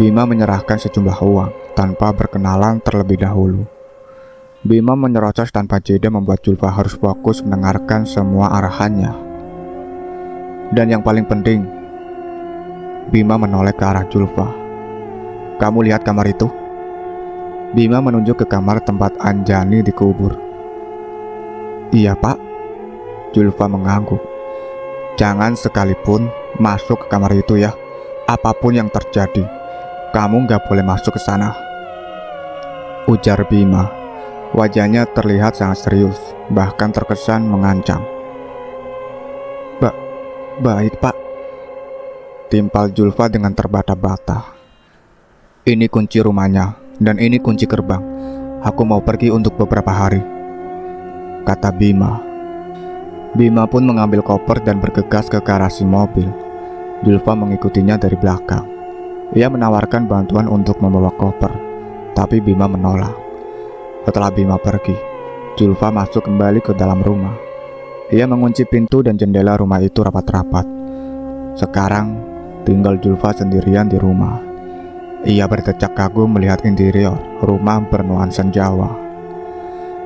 Bima menyerahkan sejumlah uang tanpa berkenalan terlebih dahulu. Bima menyerocos tanpa jeda membuat Julfa harus fokus mendengarkan semua arahannya. Dan yang paling penting, Bima menoleh ke arah Julfa. Kamu lihat kamar itu? Bima menunjuk ke kamar tempat Anjani dikubur. Iya Pak, Julfa mengangguk. Jangan sekalipun masuk ke kamar itu ya. Apapun yang terjadi, kamu gak boleh masuk ke sana, ujar Bima. Wajahnya terlihat sangat serius, bahkan terkesan mengancam. Baik Pak, timpal Julfa dengan terbata-bata. Ini kunci rumahnya, dan ini kunci gerbang. Aku mau pergi untuk beberapa hari, kata Bima. Bima pun mengambil koper dan bergegas ke garasi mobil. Julfa mengikutinya dari belakang. Ia menawarkan bantuan untuk membawa koper, tapi Bima menolak. Setelah Bima pergi, Julfa masuk kembali ke dalam rumah. Ia mengunci pintu dan jendela rumah itu rapat-rapat. Sekarang tinggal Julfa sendirian di rumah. Ia berdecak kagum melihat interior rumah bernuansa Jawa.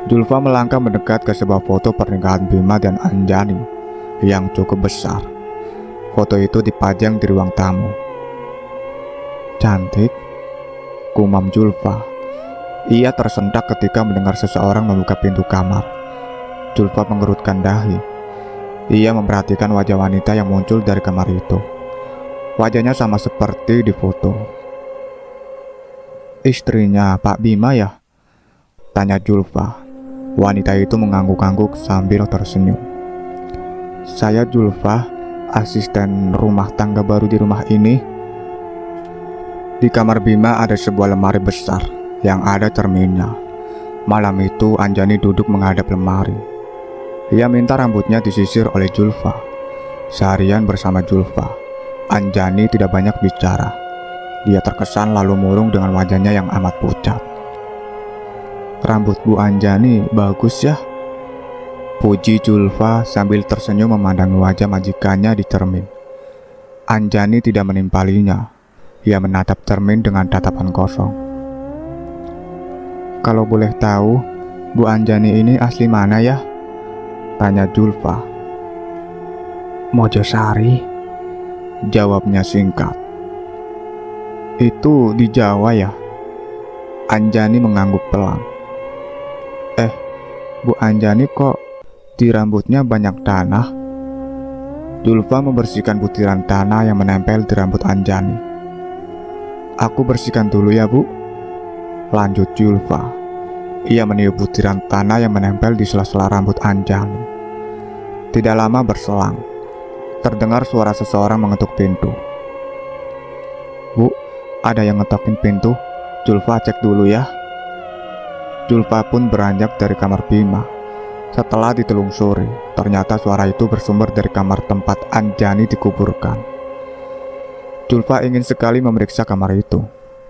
Julfa melangkah mendekat ke sebuah foto pernikahan Bima dan Anjani yang cukup besar. Foto itu dipajang di ruang tamu. Cantik, gumam Julfa. Ia tersentak ketika mendengar seseorang membuka pintu kamar. Julfa mengerutkan dahi. Ia memperhatikan wajah wanita yang muncul dari kamar itu. Wajahnya sama seperti di foto. Istrinya Pak Bima ya? Tanya Julfa. Wanita itu mengangguk-angguk sambil tersenyum. Saya Julfa, asisten rumah tangga baru di rumah ini. Di kamar Bima ada sebuah lemari besar yang ada cerminnya. Malam itu Anjani duduk menghadap lemari. Ia minta rambutnya disisir oleh Julfa. Seharian bersama Julfa, Anjani tidak banyak bicara. Dia terkesan lalu murung dengan wajahnya yang amat pucat. Rambut Bu Anjani bagus ya, puji Julfa sambil tersenyum memandangi wajah majikannya di cermin. Anjani tidak menimpalinya. Ia menatap cermin dengan tatapan kosong. "Kalau boleh tahu, Bu Anjani ini asli mana ya?" tanya Julfa. "Mojosari," jawabnya singkat. "Itu di Jawa ya?" Anjani mengangguk pelan. Bu Anjani kok di rambutnya banyak tanah?" Julfa membersihkan butiran tanah yang menempel di rambut Anjani. "Aku bersihkan dulu ya, Bu," lanjut Julfa. Ia meniup butiran tanah yang menempel di sela-sela rambut Anjani. Tidak lama berselang, terdengar suara seseorang mengetuk pintu. "Bu, ada yang ngetokin pintu. Julfa cek dulu ya." Julfa pun beranjak dari kamar Bima. Setelah ditelusuri, ternyata suara itu bersumber dari kamar tempat Anjani dikuburkan. Julfa ingin sekali memeriksa kamar itu,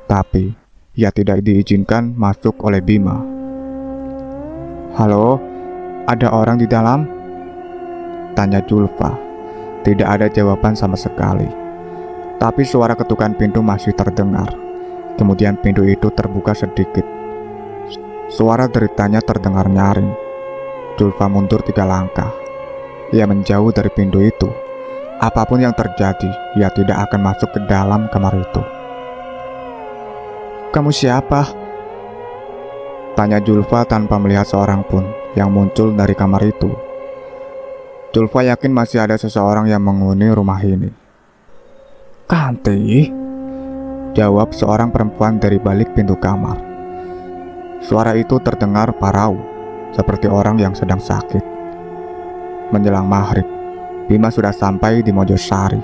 tapi ia tidak diizinkan masuk oleh Bima. "Halo, ada orang di dalam?" tanya Julfa. Tidak ada jawaban sama sekali. Tapi suara ketukan pintu masih terdengar. Kemudian pintu itu terbuka sedikit. Suara deritanya terdengar nyaring. Julfa mundur 3 langkah. Ia menjauh dari pintu itu. Apapun yang terjadi, ia tidak akan masuk ke dalam kamar itu. "Kamu siapa?" tanya Julfa tanpa melihat seorang pun yang muncul dari kamar itu. Julfa yakin masih ada seseorang yang menghuni rumah ini. "Kanti," jawab seorang perempuan dari balik pintu kamar. Suara itu terdengar parau, seperti orang yang sedang sakit. Menjelang maghrib, Bima sudah sampai di Mojosari.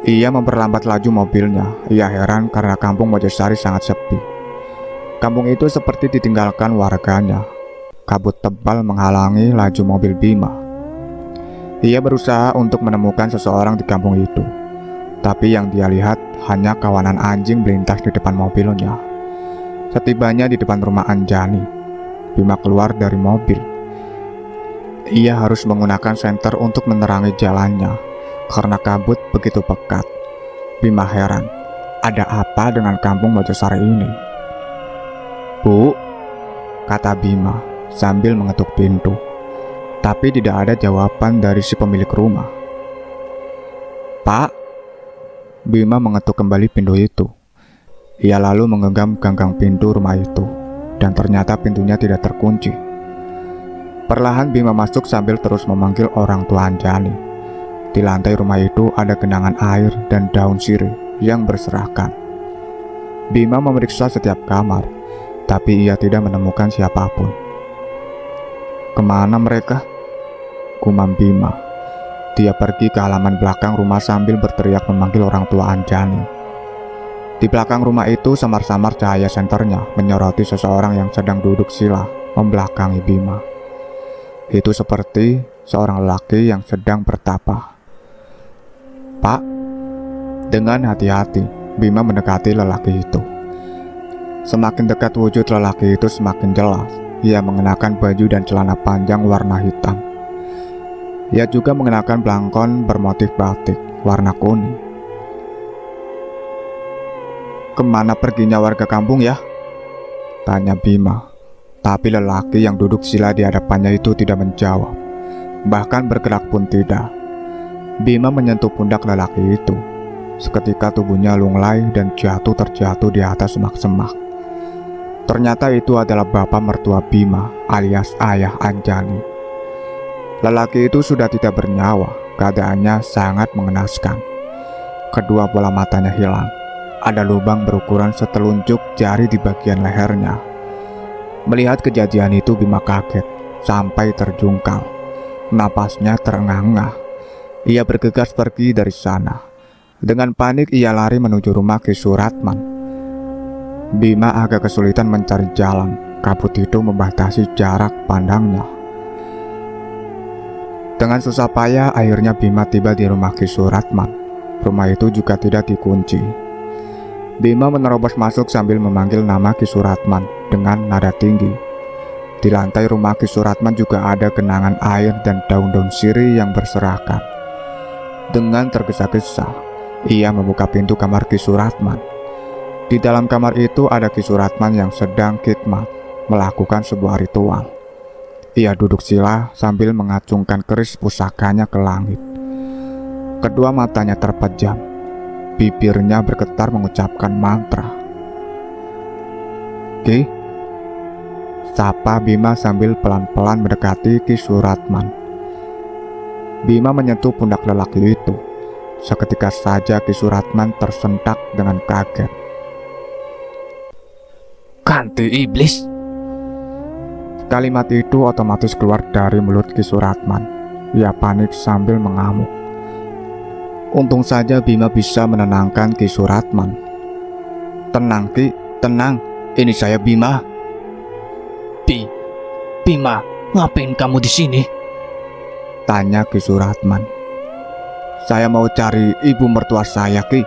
Ia memperlambat laju mobilnya. Ia heran karena kampung Mojosari sangat sepi. Kampung itu seperti ditinggalkan warganya. Kabut tebal menghalangi laju mobil Bima. Ia berusaha untuk menemukan seseorang di kampung itu, tapi yang dia lihat hanya kawanan anjing melintas di depan mobilnya. Setibanya di depan rumah Anjani, Bima keluar dari mobil. Ia harus menggunakan senter untuk menerangi jalannya karena kabut begitu pekat. Bima heran, ada apa dengan kampung Mojosari ini? "Bu," kata Bima sambil mengetuk pintu. Tapi tidak ada jawaban dari si pemilik rumah. "Pak." Bima mengetuk kembali pintu itu. Ia lalu menggenggam ganggang pintu rumah itu, dan ternyata pintunya tidak terkunci. Perlahan Bima masuk sambil terus memanggil orang tua Anjani. Di lantai rumah itu ada genangan air dan daun sirih yang berserakan. Bima memeriksa setiap kamar, tapi ia tidak menemukan siapapun. "Kemana mereka?" gumam Bima. Dia pergi ke halaman belakang rumah sambil berteriak memanggil orang tua Anjani. Di belakang rumah itu samar-samar cahaya senternya menyoroti seseorang yang sedang duduk sila membelakangi Bima. Itu seperti seorang lelaki yang sedang bertapa. "Pak." Dengan hati-hati, Bima mendekati lelaki itu. Semakin dekat wujud lelaki itu semakin jelas. Ia mengenakan baju dan celana panjang warna hitam. Ia juga mengenakan belangkon bermotif batik warna kuning. "Kemana perginya warga kampung ya?" tanya Bima. Tapi lelaki yang duduk sila di hadapannya itu tidak menjawab, bahkan bergerak pun tidak. Bima menyentuh pundak lelaki itu. Seketika tubuhnya lunglai dan terjatuh di atas semak-semak. Ternyata itu adalah bapak mertua Bima alias ayah Anjani. Lelaki itu sudah tidak bernyawa. Keadaannya sangat mengenaskan. Kedua bola matanya hilang. Ada lubang berukuran setelunjuk jari di bagian lehernya. Melihat kejadian itu, Bima kaget sampai terjungkal. Napasnya terengah-engah. Ia bergegas pergi dari sana. Dengan panik ia lari menuju rumah Ki Suratman. Bima agak kesulitan mencari jalan. Kabut itu membatasi jarak pandangnya. Dengan susah payah akhirnya Bima tiba di rumah Ki Suratman. Rumah itu juga tidak dikunci. Bima menerobos masuk sambil memanggil nama Ki Suratman dengan nada tinggi. Di lantai rumah Ki Suratman juga ada genangan air dan daun-daun sirih yang berserakan. Dengan tergesa-gesa, ia membuka pintu kamar Ki Suratman. Di dalam kamar itu ada Ki Suratman yang sedang khidmat melakukan sebuah ritual. Ia duduk sila sambil mengacungkan keris pusakanya ke langit. Kedua matanya terpejam, bibirnya bergetar mengucapkan mantra. "Ki," sapa Bima sambil pelan-pelan mendekati Ki Suratman. Bima menyentuh pundak lelaki itu. Seketika saja Ki Suratman tersentak dengan kaget. "Kanti iblis!" Kalimat itu otomatis keluar dari mulut Ki Suratman. Ia panik sambil mengamuk. Untung saja Bima bisa menenangkan Ki Suratman. "Tenang Ki, tenang. Ini saya Bima." Bima, ngapain kamu di sini?" tanya Ki Suratman. "Saya mau cari ibu mertua saya, Ki.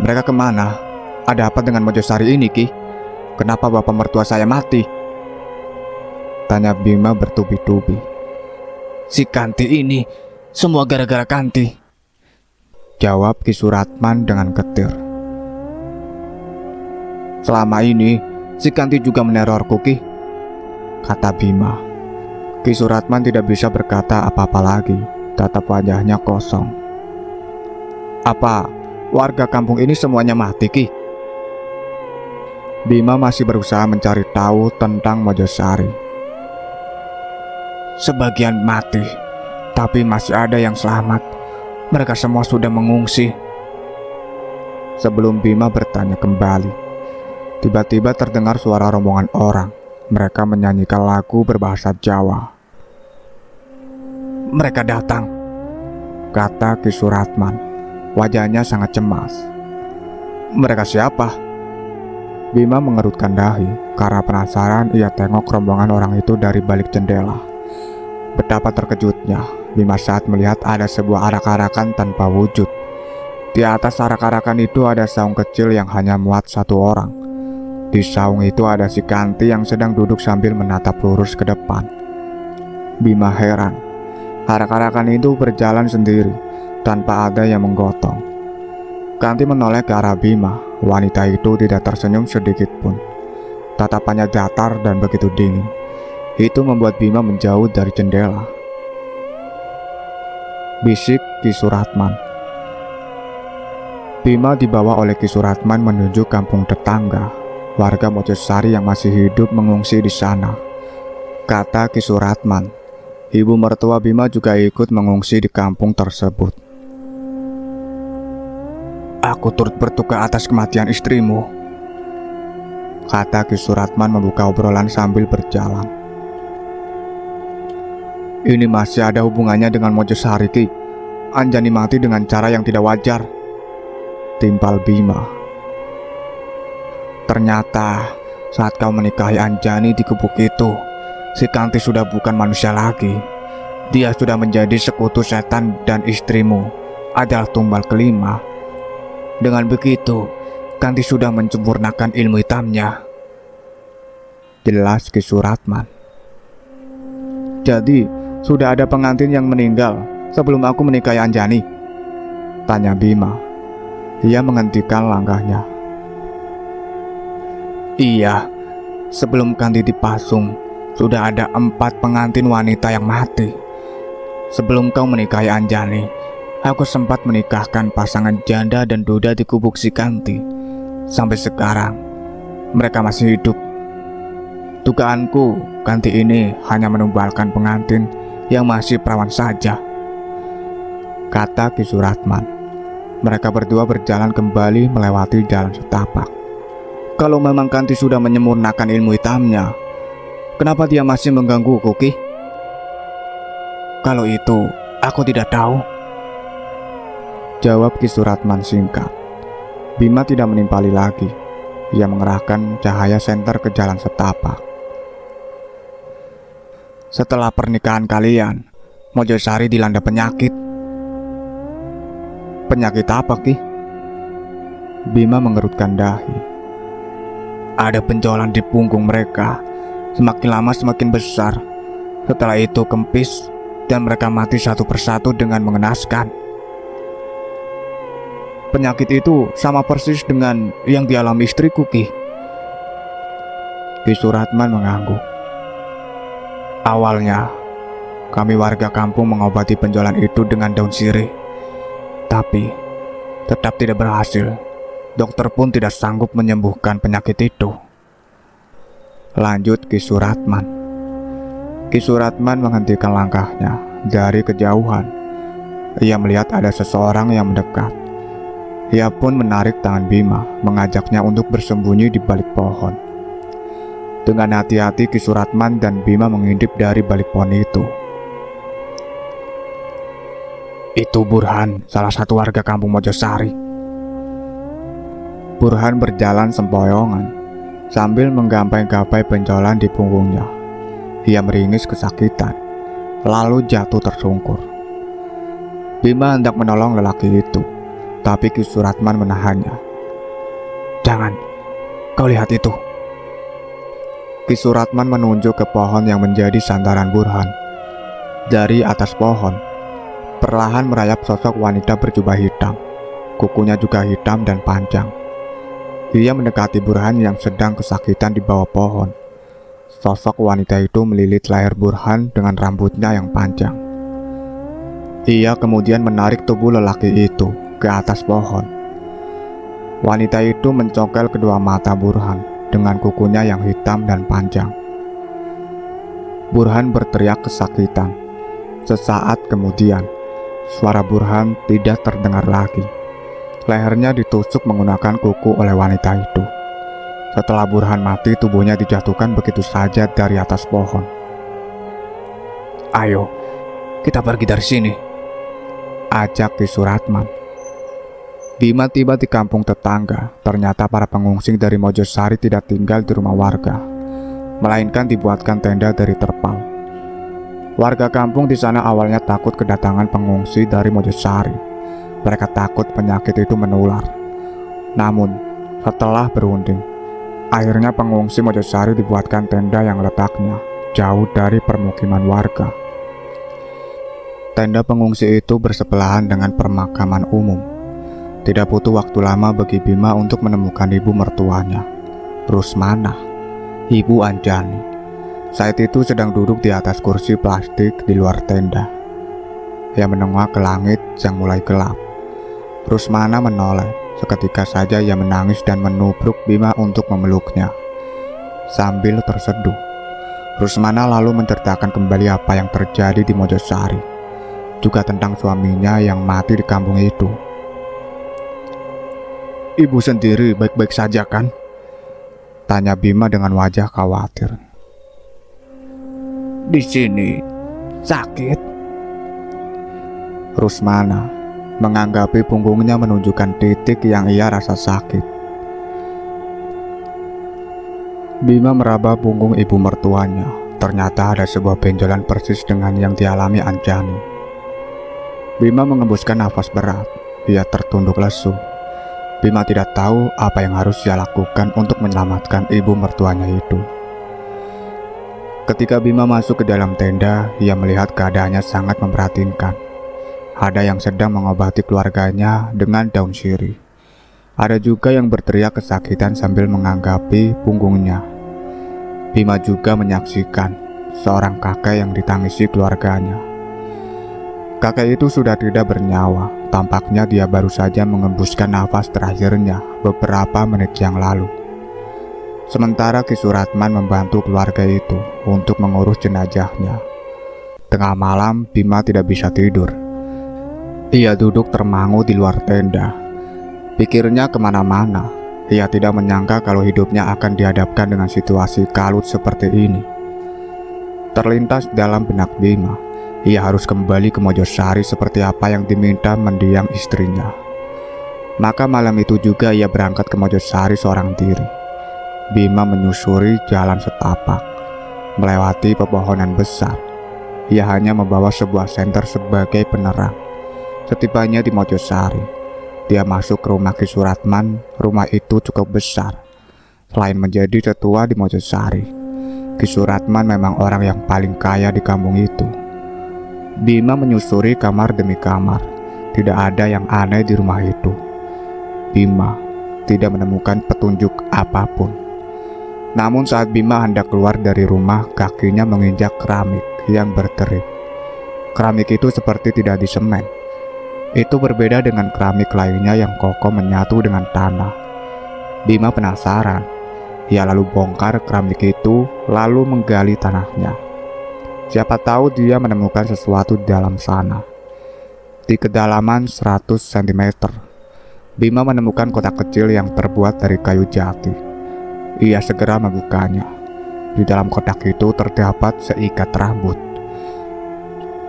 Mereka kemana? Ada apa dengan Mojosari ini, Ki? Kenapa bapak mertua saya mati?" tanya Bima bertubi-tubi. "Si Kanti ini, semua gara-gara Kanti." jawab Ki Suratman dengan getir. "Selama ini, si Kanti juga menerorku, Ki," kata Bima. Ki Suratman tidak bisa berkata apa-apa lagi. Tatap wajahnya kosong. "Apa warga kampung ini semuanya mati, Ki?" Bima masih berusaha mencari tahu tentang Mojosari. "Sebagian mati, tapi masih ada yang selamat. Mereka semua sudah mengungsi." Sebelum Bima bertanya kembali, tiba-tiba terdengar suara rombongan orang. Mereka menyanyikan lagu berbahasa Jawa. "Mereka datang," kata Ki Suratman. Wajahnya sangat cemas. "Mereka siapa?" Bima mengerutkan dahi. Karena penasaran, ia tengok rombongan orang itu dari balik jendela. Betapa terkejutnya Bima saat melihat ada sebuah arak-arakan tanpa wujud. Di atas arak-arakan itu ada saung kecil yang hanya muat satu orang. Di saung itu ada si Kanti yang sedang duduk sambil menatap lurus ke depan. Bima heran. Arak-arakan itu berjalan sendiri, tanpa ada yang menggotong. Kanti menoleh ke arah Bima. Wanita itu tidak tersenyum sedikit pun. Tatapannya datar dan begitu dingin. Itu membuat Bima menjauh dari jendela. Bisik Ki Suratman. Bima dibawa oleh Ki Suratman menuju kampung tetangga. Warga Mojosari yang masih hidup mengungsi di sana. Kata Ki Suratman, ibu mertua Bima juga ikut mengungsi di kampung tersebut. "Aku turut berduka atas kematian istrimu," kata Ki Suratman membuka obrolan sambil berjalan. "Ini masih ada hubungannya dengan Mojosari, Ki. Anjani mati dengan cara yang tidak wajar," timpal Bima. "Ternyata saat kau menikahi Anjani di gubuk itu, si Kanti sudah bukan manusia lagi. Dia sudah menjadi sekutu setan dan istrimu adalah tumbal kelima. Dengan begitu, Kanti sudah menyempurnakan ilmu hitamnya." Jelas Ki Suratman. "Jadi sudah ada pengantin yang meninggal sebelum aku menikahi Anjani?" tanya Bima. Ia menghentikan langkahnya. "Iya, sebelum Kanti dipasung, sudah ada 4 pengantin wanita yang mati. Sebelum kau menikahi Anjani, aku sempat menikahkan pasangan janda dan duda di gubuk si Kanti. Sampai sekarang, mereka masih hidup. Dugaanku, Kanti ini hanya menumbalkan pengantin yang masih perawan saja," kata Ki Suratman. Mereka berdua berjalan kembali melewati jalan setapak. "Kalau memang Kanti sudah menyempurnakan ilmu hitamnya, kenapa dia masih menggangguku, Ki?" "Kalau itu, aku tidak tahu," jawab Ki Suratman singkat. Bima tidak menimpali lagi. Ia mengerahkan cahaya senter ke jalan setapak. "Setelah pernikahan kalian, Mojosari dilanda penyakit." "Penyakit apa, Ki?" Bima mengerutkan dahi. "Ada benjolan di punggung mereka. semakin lama semakin besar. Setelah itu kempis dan mereka mati satu persatu dengan mengenaskan. Penyakit itu sama persis dengan yang dialami istriku, Ki. Ki Suratman mengangguk. Awalnya, kami warga kampung mengobati penjualan itu dengan daun sirih. Tapi, tetap tidak berhasil. Dokter pun tidak sanggup menyembuhkan penyakit itu. Lanjut Ki Suratman. Ki Suratman menghentikan langkahnya dari kejauhan. Ia melihat ada seseorang yang mendekat. Ia pun menarik tangan Bima, mengajaknya untuk bersembunyi di balik pohon. Dengan hati-hati Ki Suratman dan Bima mengintip dari balik pohon itu. Itu Burhan, salah satu warga kampung Mojosari. Burhan berjalan sempoyongan sambil menggapai-gapai benjolan di punggungnya. Ia meringis kesakitan, lalu jatuh tersungkur. Bima hendak menolong lelaki itu, tapi Ki Suratman menahannya. Jangan, kau lihat itu. Ki Suratman menunjuk ke pohon yang menjadi sandaran Burhan. Dari atas pohon, perlahan merayap sosok wanita berjubah hitam. Kukunya juga hitam dan panjang. Ia mendekati Burhan yang sedang kesakitan di bawah pohon. Sosok wanita itu melilit leher Burhan dengan rambutnya yang panjang. Ia kemudian menarik tubuh lelaki itu ke atas pohon. Wanita itu mencongkel kedua mata Burhan dengan kukunya yang hitam dan panjang. Burhan berteriak kesakitan. Sesaat kemudian, suara Burhan tidak terdengar lagi. Lehernya ditusuk menggunakan kuku oleh wanita itu. Setelah Burhan mati, tubuhnya dijatuhkan begitu saja dari atas pohon. Ayo, kita pergi dari sini, ajak Ki Suratman. Bima tiba di kampung tetangga. Ternyata para pengungsi dari Mojosari tidak tinggal di rumah warga, melainkan dibuatkan tenda dari terpal. Warga kampung di sana awalnya takut kedatangan pengungsi dari Mojosari. Mereka takut penyakit itu menular. Namun, setelah berunding, akhirnya pengungsi Mojosari dibuatkan tenda yang letaknya jauh dari permukiman warga. Tenda pengungsi itu bersebelahan dengan permakaman umum. Tidak butuh waktu lama bagi Bima untuk menemukan ibu mertuanya, Rusmana, ibu Anjani. Saat itu sedang duduk di atas kursi plastik di luar tenda. Ia menengok ke langit yang mulai gelap. Rusmana menoleh. Seketika saja ia menangis dan menubruk Bima untuk memeluknya. Sambil terseduh, Rusmana lalu menceritakan kembali apa yang terjadi di Mojosari, juga tentang suaminya yang mati di kampung itu. Ibu sendiri baik-baik saja kan? Tanya Bima dengan wajah khawatir. Di sini sakit. Rusmana menganggapi punggungnya menunjukkan titik yang ia rasa sakit. Bima meraba punggung ibu mertuanya. Ternyata ada sebuah benjolan persis dengan yang dialami Anjani. Bima mengembuskan nafas berat. Ia tertunduk lesu. Bima tidak tahu apa yang harus ia lakukan untuk menyelamatkan ibu mertuanya itu. Ketika Bima masuk ke dalam tenda, ia melihat keadaannya sangat memprihatinkan. Ada yang sedang mengobati keluarganya dengan daun sirih. Ada juga yang berteriak kesakitan sambil menganggapi punggungnya. Bima juga menyaksikan seorang kakek yang ditangisi keluarganya. Kakek itu sudah tidak bernyawa. Tampaknya dia baru saja mengembuskan nafas terakhirnya beberapa menit yang lalu. Sementara Ki Suratman membantu keluarga itu untuk mengurus jenazahnya. Tengah malam, Bima tidak bisa tidur. Ia duduk termangu di luar tenda. Pikirnya kemana-mana. Ia tidak menyangka kalau hidupnya akan dihadapkan dengan situasi kalut seperti ini. Terlintas dalam benak Bima, ia harus kembali ke Mojosari seperti apa yang diminta mendiang istrinya. Maka malam itu juga ia berangkat ke Mojosari seorang diri. Bima menyusuri jalan setapak, melewati pepohonan besar. Ia hanya membawa sebuah senter sebagai penerang. Setibanya di Mojosari, dia masuk ke rumah Ki Suratman. Rumah itu cukup besar. Selain menjadi tetua di Mojosari, Ki Suratman memang orang yang paling kaya di kampung itu. Bima menyusuri kamar demi kamar. Tidak ada yang aneh di rumah itu. Bima tidak menemukan petunjuk apapun. Namun saat Bima hendak keluar dari rumah, kakinya menginjak keramik yang berterik. Keramik itu seperti tidak disemen. Itu berbeda dengan keramik lainnya yang kokoh menyatu dengan tanah. Bima penasaran. Ia lalu bongkar keramik itu, lalu menggali tanahnya. Siapa tahu dia menemukan sesuatu di dalam sana. Di kedalaman 100 cm, Bima menemukan kotak kecil yang terbuat dari kayu jati. Ia segera membukanya. Di dalam kotak itu terdapat seikat rambut,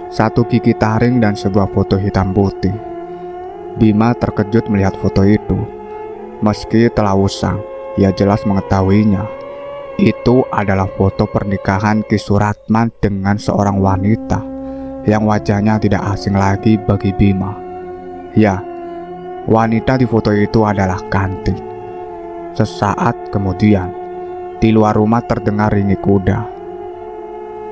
satu gigi taring dan sebuah foto hitam putih. Bima terkejut melihat foto itu. Meski telah usang, ia jelas mengetahuinya. Itu adalah foto pernikahan Ki Suratman dengan seorang wanita yang wajahnya tidak asing lagi bagi Bima. Ya, wanita di foto itu adalah Kanti. Sesaat kemudian, di luar rumah terdengar ringik kuda.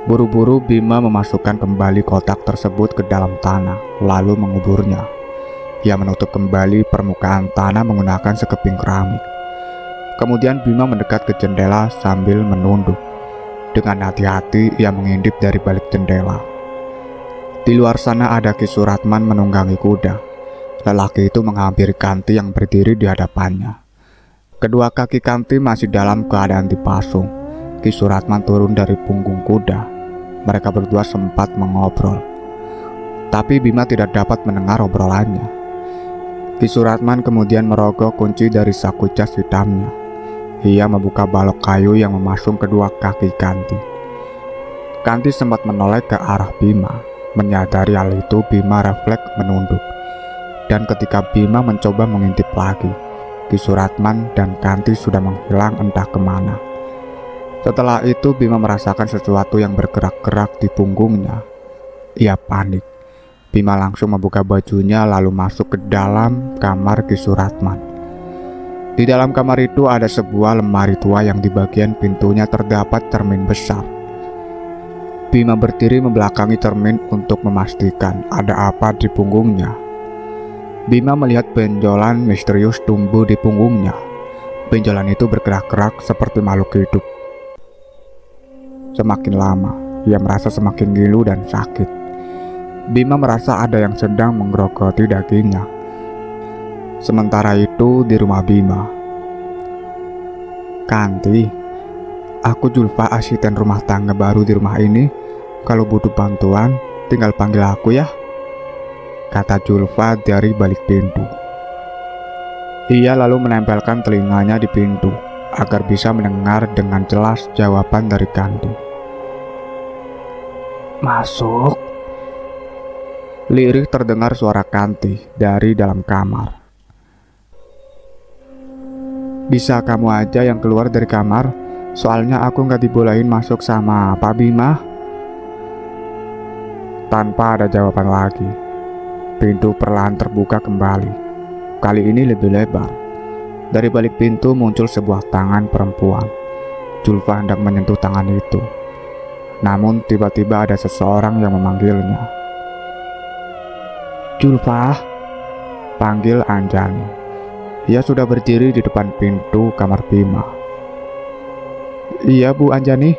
Buru-buru Bima memasukkan kembali kotak tersebut ke dalam tanah, lalu menguburnya. Ia menutup kembali permukaan tanah menggunakan sekeping keramik. Kemudian Bima mendekat ke jendela sambil menunduk. Dengan hati-hati ia mengintip dari balik jendela. Di luar sana ada Ki Suratman menunggangi kuda. Lelaki itu menghampiri Kanti yang berdiri di hadapannya. Kedua kaki Kanti masih dalam keadaan dipasung. Ki Suratman turun dari punggung kuda. Mereka berdua sempat mengobrol, tapi Bima tidak dapat mendengar obrolannya. Ki Suratman kemudian merogoh kunci dari saku jas hitamnya. Ia membuka balok kayu yang memasung kedua kaki Kanti. Kanti sempat menoleh ke arah Bima. Menyadari hal itu, Bima refleks menunduk. Dan ketika Bima mencoba mengintip lagi, Ki Suratman dan Kanti sudah menghilang entah kemana. Setelah itu Bima merasakan sesuatu yang bergerak-gerak di punggungnya. Ia panik. Bima langsung membuka bajunya lalu masuk ke dalam kamar Ki Suratman. Di dalam kamar itu ada sebuah lemari tua yang di bagian pintunya terdapat cermin besar. Bima berdiri membelakangi cermin untuk memastikan ada apa di punggungnya. Bima melihat benjolan misterius tumbuh di punggungnya. Benjolan itu bergerak-gerak seperti makhluk hidup. Semakin lama, ia merasa semakin ngilu dan sakit. Bima merasa ada yang sedang menggerogoti dagingnya. Sementara itu di rumah Bima. Kanti, aku Julfa, asisten rumah tangga baru di rumah ini. Kalau butuh bantuan, tinggal panggil aku ya, kata Julfa dari balik pintu. Ia lalu menempelkan telinganya di pintu agar bisa mendengar dengan jelas jawaban dari Kanti. Masuk. Lirih terdengar suara Kanti dari dalam kamar. Bisa kamu aja yang keluar dari kamar, soalnya aku nggak dibolehin masuk sama Pak Bima. Tanpa ada jawaban lagi, pintu perlahan terbuka kembali. Kali ini lebih lebar. Dari balik pintu muncul sebuah tangan perempuan. Julfa hendak menyentuh tangan itu. Namun tiba-tiba ada seseorang yang memanggilnya. Julfa, panggil Anjani. Ia sudah berdiri di depan pintu kamar Bima. Iya Bu Anjani,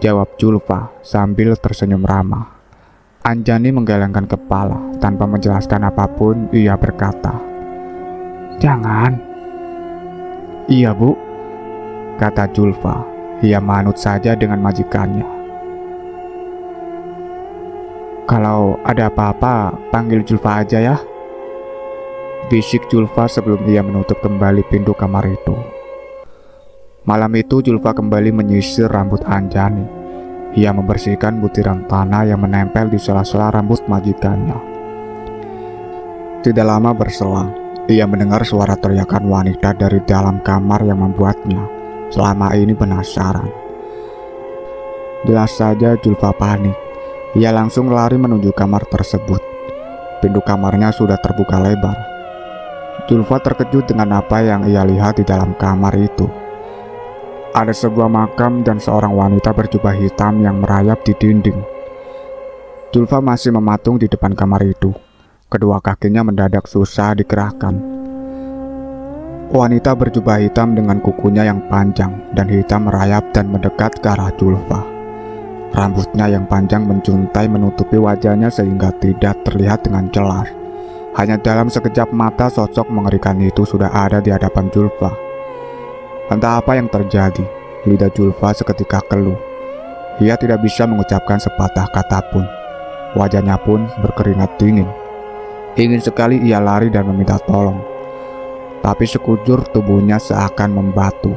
jawab Julfa sambil tersenyum ramah. Anjani menggelengkan kepala tanpa menjelaskan apapun. Ia berkata, jangan. Iya Bu, kata Julfa. Ia manut saja dengan majikannya. Kalau ada apa-apa, panggil Julfa aja ya, bisik Julfa sebelum ia menutup kembali pintu kamar itu. Malam itu Julfa kembali menyisir rambut Anjani. Ia membersihkan butiran tanah yang menempel di sela-sela rambut majikannya. Tidak lama berselang, ia mendengar suara teriakan wanita dari dalam kamar yang membuatnya selama ini penasaran. Jelas saja Julfa panik. Ia langsung lari menuju kamar tersebut. Pintu kamarnya sudah terbuka lebar. Julfa terkejut dengan apa yang ia lihat di dalam kamar itu. ada sebuah makam dan seorang wanita berjubah hitam yang merayap di dinding. Julfa masih mematung di depan kamar itu. Kedua kakinya mendadak susah digerakkan. Wanita berjubah hitam dengan kukunya yang panjang dan hitam merayap dan mendekat ke arah Julfa. Rambutnya yang panjang menjuntai menutupi wajahnya sehingga tidak terlihat dengan jelas. Hanya dalam sekejap mata sosok mengerikan itu sudah ada di hadapan Julfa. Entah apa yang terjadi, lidah Julfa seketika keluh. Ia tidak bisa mengucapkan sepatah kata pun. Wajahnya pun berkeringat dingin. Ingin sekali ia lari dan meminta tolong, tapi sekujur tubuhnya seakan membatu.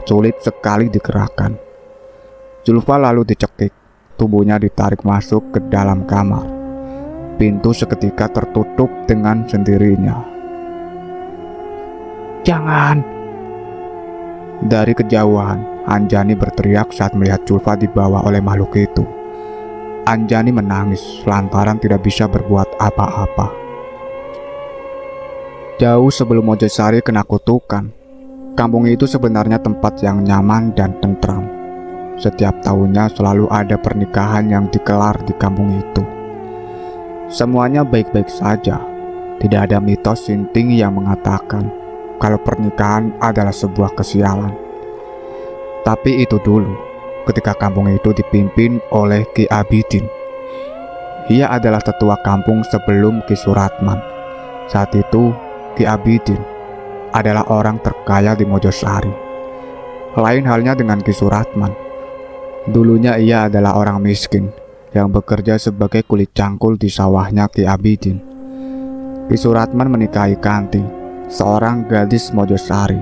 Sulit sekali digerakkan. Julfa lalu dicekik. Tubuhnya ditarik masuk ke dalam kamar. Pintu seketika tertutup dengan sendirinya. Jangan! Dari kejauhan, Anjani berteriak saat melihat Julfa dibawa oleh makhluk itu. Anjani menangis lantaran tidak bisa berbuat apa-apa. Jauh sebelum Mojosari kena kutukan, kampung itu sebenarnya tempat yang nyaman dan tentram. Setiap tahunnya selalu ada pernikahan yang digelar di kampung itu. Semuanya baik-baik saja. Tidak ada mitos sinting yang mengatakan kalau pernikahan adalah sebuah kesialan. Tapi itu dulu, ketika kampung itu dipimpin oleh Ki Abidin. Ia adalah tetua kampung sebelum Ki Suratman. Saat itu, Ki Abidin adalah orang terkaya di Mojosari. Lain halnya dengan Ki Suratman. Dulunya ia adalah orang miskin yang bekerja sebagai kulit cangkul di sawahnya Ki Abidin. Ki Suratman menikahi Kanti, seorang gadis Mojosari.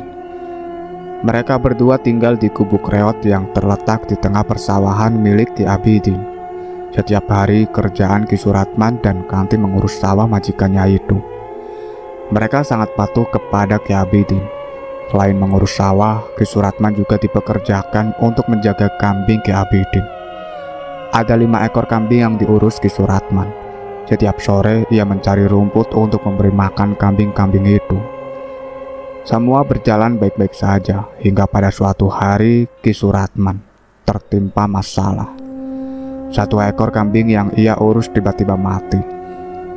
Mereka berdua tinggal di gubuk reot yang terletak di tengah persawahan milik Ki Abidin. Setiap hari kerjaan Ki Suratman dan Kanti mengurus sawah majikannya itu. Mereka sangat patuh kepada Ki Abidin. Selain mengurus sawah, Ki Suratman juga dipekerjakan untuk menjaga kambing Ki Abidin. Ada 5 ekor kambing yang diurus Ki Suratman. Setiap sore ia mencari rumput untuk memberi makan kambing-kambing itu. Semua berjalan baik-baik saja hingga pada suatu hari Ki Suratman tertimpa masalah. 1 ekor kambing yang ia urus tiba-tiba mati.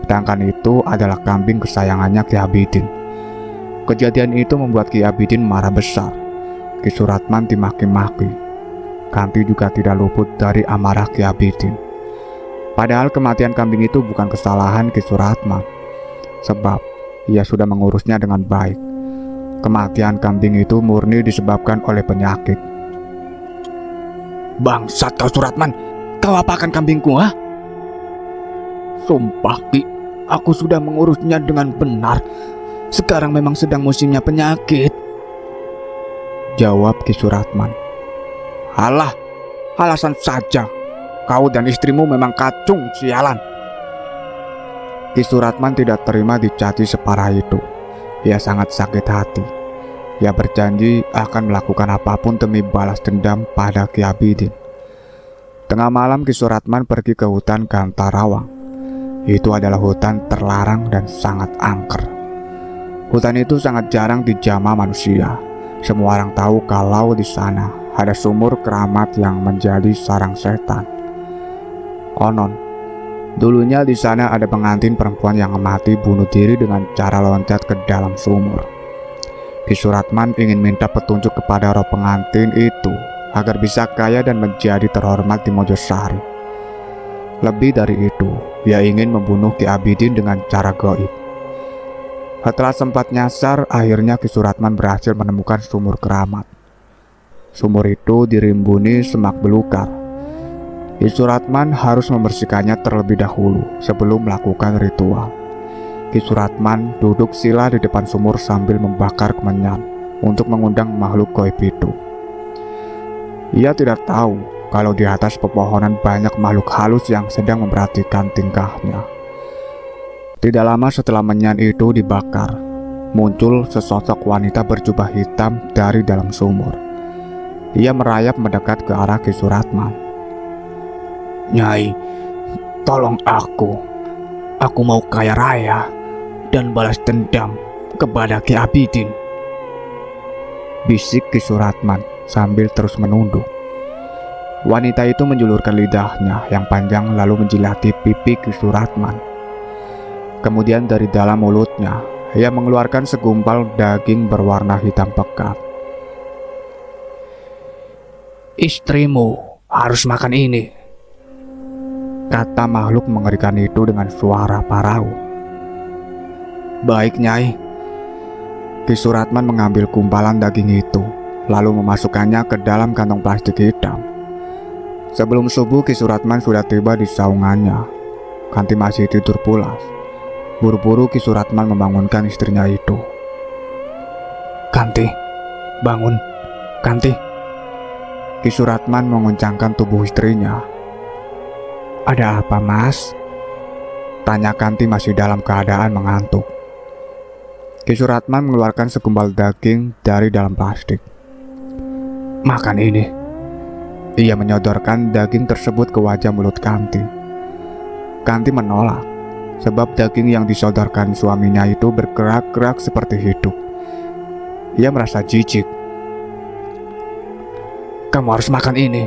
Sedangkan itu adalah kambing kesayangannya Ki Abidin. Kejadian itu membuat Ki Abidin marah besar. Ki Suratman dimaki-maki. Kanti juga tidak luput dari amarah Ki Abidin. Padahal kematian kambing itu bukan kesalahan Ki Suratman, sebab ia sudah mengurusnya dengan baik. Kematian kambing itu murni disebabkan oleh penyakit. Bangsat kau Suratman, kau apakan kambingku, ha? Sumpah Ki, aku sudah mengurusnya dengan benar. Sekarang memang sedang musimnya penyakit, jawab Ki Suratman. Halah, alasan saja. Kau dan istrimu memang kacung sialan. Ki Suratman tidak terima dicaci separah itu. Ia sangat sakit hati. Ia berjanji akan melakukan apapun demi balas dendam pada Ki Abidin. Tengah malam Ki Suratman pergi ke hutan Gantarawang. Itu adalah hutan terlarang dan sangat angker. Hutan itu sangat jarang dijamah manusia. Semua orang tahu kalau di sana ada sumur keramat yang menjadi sarang setan. Konon, dulunya di sana ada pengantin perempuan yang mati bunuh diri dengan cara loncat ke dalam sumur. Ki Suratman ingin minta petunjuk kepada roh pengantin itu agar bisa kaya dan menjadi terhormat di Mojosari. Lebih dari itu, ia ingin membunuh Ki Abidin dengan cara gaib. Setelah sempat nyasar, akhirnya Ki Suratman berhasil menemukan sumur keramat. Sumur itu dirimbuni semak belukar. Ki Suratman harus membersihkannya terlebih dahulu sebelum melakukan ritual. Ki Suratman duduk sila di depan sumur sambil membakar kemenyan untuk mengundang makhluk gaib itu. Ia tidak tahu kalau di atas pepohonan banyak makhluk halus yang sedang memperhatikan tingkahnya. Tidak lama setelah menyan itu dibakar, muncul sesosok wanita berjubah hitam dari dalam sumur. Ia merayap mendekat ke arah Ki Suratman. Nyai, tolong aku. Aku mau kaya raya dan balas dendam kepada Ki Abidin, bisik Ki Suratman sambil terus menunduk. Wanita itu menjulurkan lidahnya yang panjang lalu menjilati pipi Ki Suratman. Kemudian dari dalam mulutnya, ia mengeluarkan segumpal daging berwarna hitam pekat. "Istrimu harus makan ini," kata makhluk mengerikan itu dengan suara parau. "Baik, Nyai." Ki Suratman mengambil gumpalan daging itu, lalu memasukkannya ke dalam kantong plastik hitam. Sebelum subuh, Ki Suratman sudah tiba di saungannya. Kanti masih tidur pulas. Buru-buru Ki Suratman membangunkan istrinya itu. "Kanti, bangun, Kanti." Ki Suratman menguncangkan tubuh istrinya. "Ada apa, Mas?" tanya Kanti masih dalam keadaan mengantuk. Ki Suratman mengeluarkan segumpal daging dari dalam plastik. "Makan ini." Ia menyodorkan daging tersebut ke wajah mulut Kanti. Kanti menolak, sebab daging yang disodorkan suaminya itu bergerak-gerak seperti hidup. Ia merasa jijik. "Kamu harus makan ini.